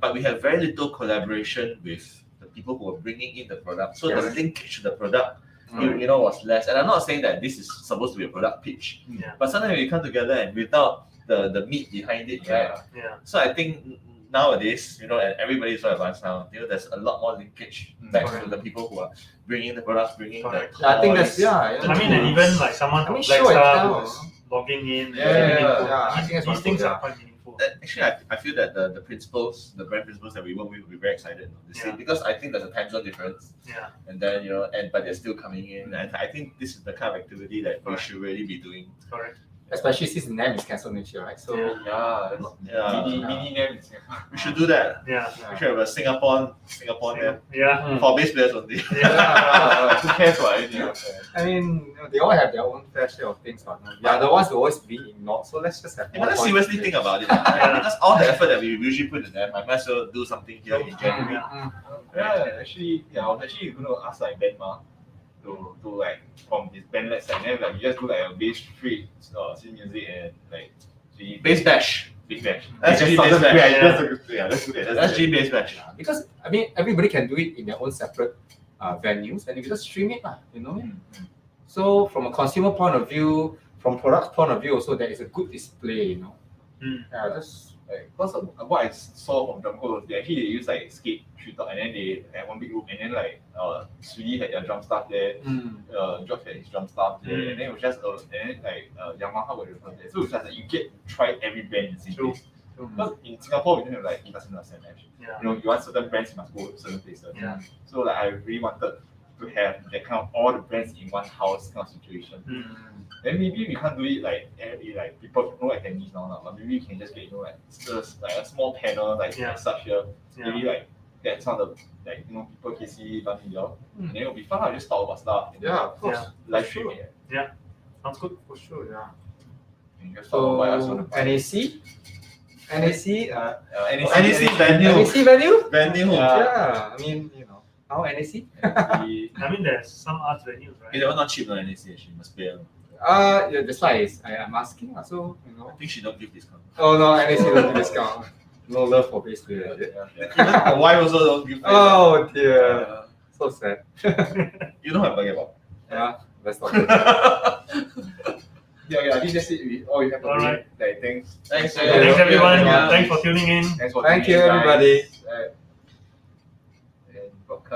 but we had very little collaboration with the people who were bringing in the product. So the linkage to the product, you know, was less. And I'm not saying that this is supposed to be a product pitch, Yeah. but sometimes we come together and without the meat behind it, right? Yeah. So I think nowadays, you know, and everybody's so advanced now, you know, there's a lot more linkage back to the people who are bringing the products, bringing Correct. the I think that's toys. I mean, and even like someone from show and Blackstar tell. who's logging in, Yeah, sharing yeah, info. yeah. I I think mean, that's these things wonderful, are quite meaningful. Actually, I feel that the principals, the brand principals that we work with will be very excited this Yeah. because I think there's a time zone difference. Yeah. And then, you know, but they're still coming in. And I think this is the kind of activity that we should really be doing. Correct. Especially since the NAM is cancelled next year, right? So Yeah. Yeah. mini name in Singapore. We should do that. Yeah. We should have a Singapore name Yeah. for bass players only. Who cares about anything? I mean, you know, they all have their own fair share of things, but we are the ones who always being ignored. So let's just have. Yeah, more let's points. seriously think about it. Because all the effort that we usually put in there, I might as well do something here in January. Yeah, actually, I was actually going to ask like Ben Ma to like from his bandlet side, and then like you just do like a bassFREQ, scene music and like Bass bash. big bash. That's Just G sounded bass great. bash. Let's do that. That's G bass bash. Because I mean, everybody can do it in their own separate venues, and you can just stream it, you know. So from a consumer point of view, from product point of view, also there is a good display, you know. Yeah, just like because of what I saw from Drumco was they use like skate treetop and then they had one big room and then like Sweetie had their drum staff there, George had his drum staff there, and then it was just and then like Yamaha were there. So it's just like you get to try every band in the same place. Because in Singapore we don't have like international match. Yeah. You know, you want certain brands, you must go to certain places. Yeah. So like I really wanted to have that kind of all the brands in one house kind of situation. Then maybe we can't do it like people know attendees now, but maybe we can just get, you know, like just like a small panel like such here. Maybe like get some of the like, you know, people can see Bunny here. And then it'll be fun. I'll just talk about stuff. And Yeah, of course. Live stream it. Sounds good. For sure, yeah. And just talk about what else you want to buy. NAC, NEC venue. NAC venue. Venue. Yeah, I mean, you know, now NAC. I mean, there's some arts venues, right? They're not cheap, no, NEC actually. Must pay. Yeah, that's why I'm asking. So you know. I think she don't give discount. Oh no, NAC don't do discount. No love for bass player. Is it? Even the wife also don't give. Oh dear, so sad. You know what I'm talking about. Yeah, that's not good. Yeah, I think that's it. We have to All do. right. Like, thanks. Thanks, Thanks everyone. Yeah. Thanks for tuning in. Thanks for Thank tuning you, in, guys. everybody. And broadcast.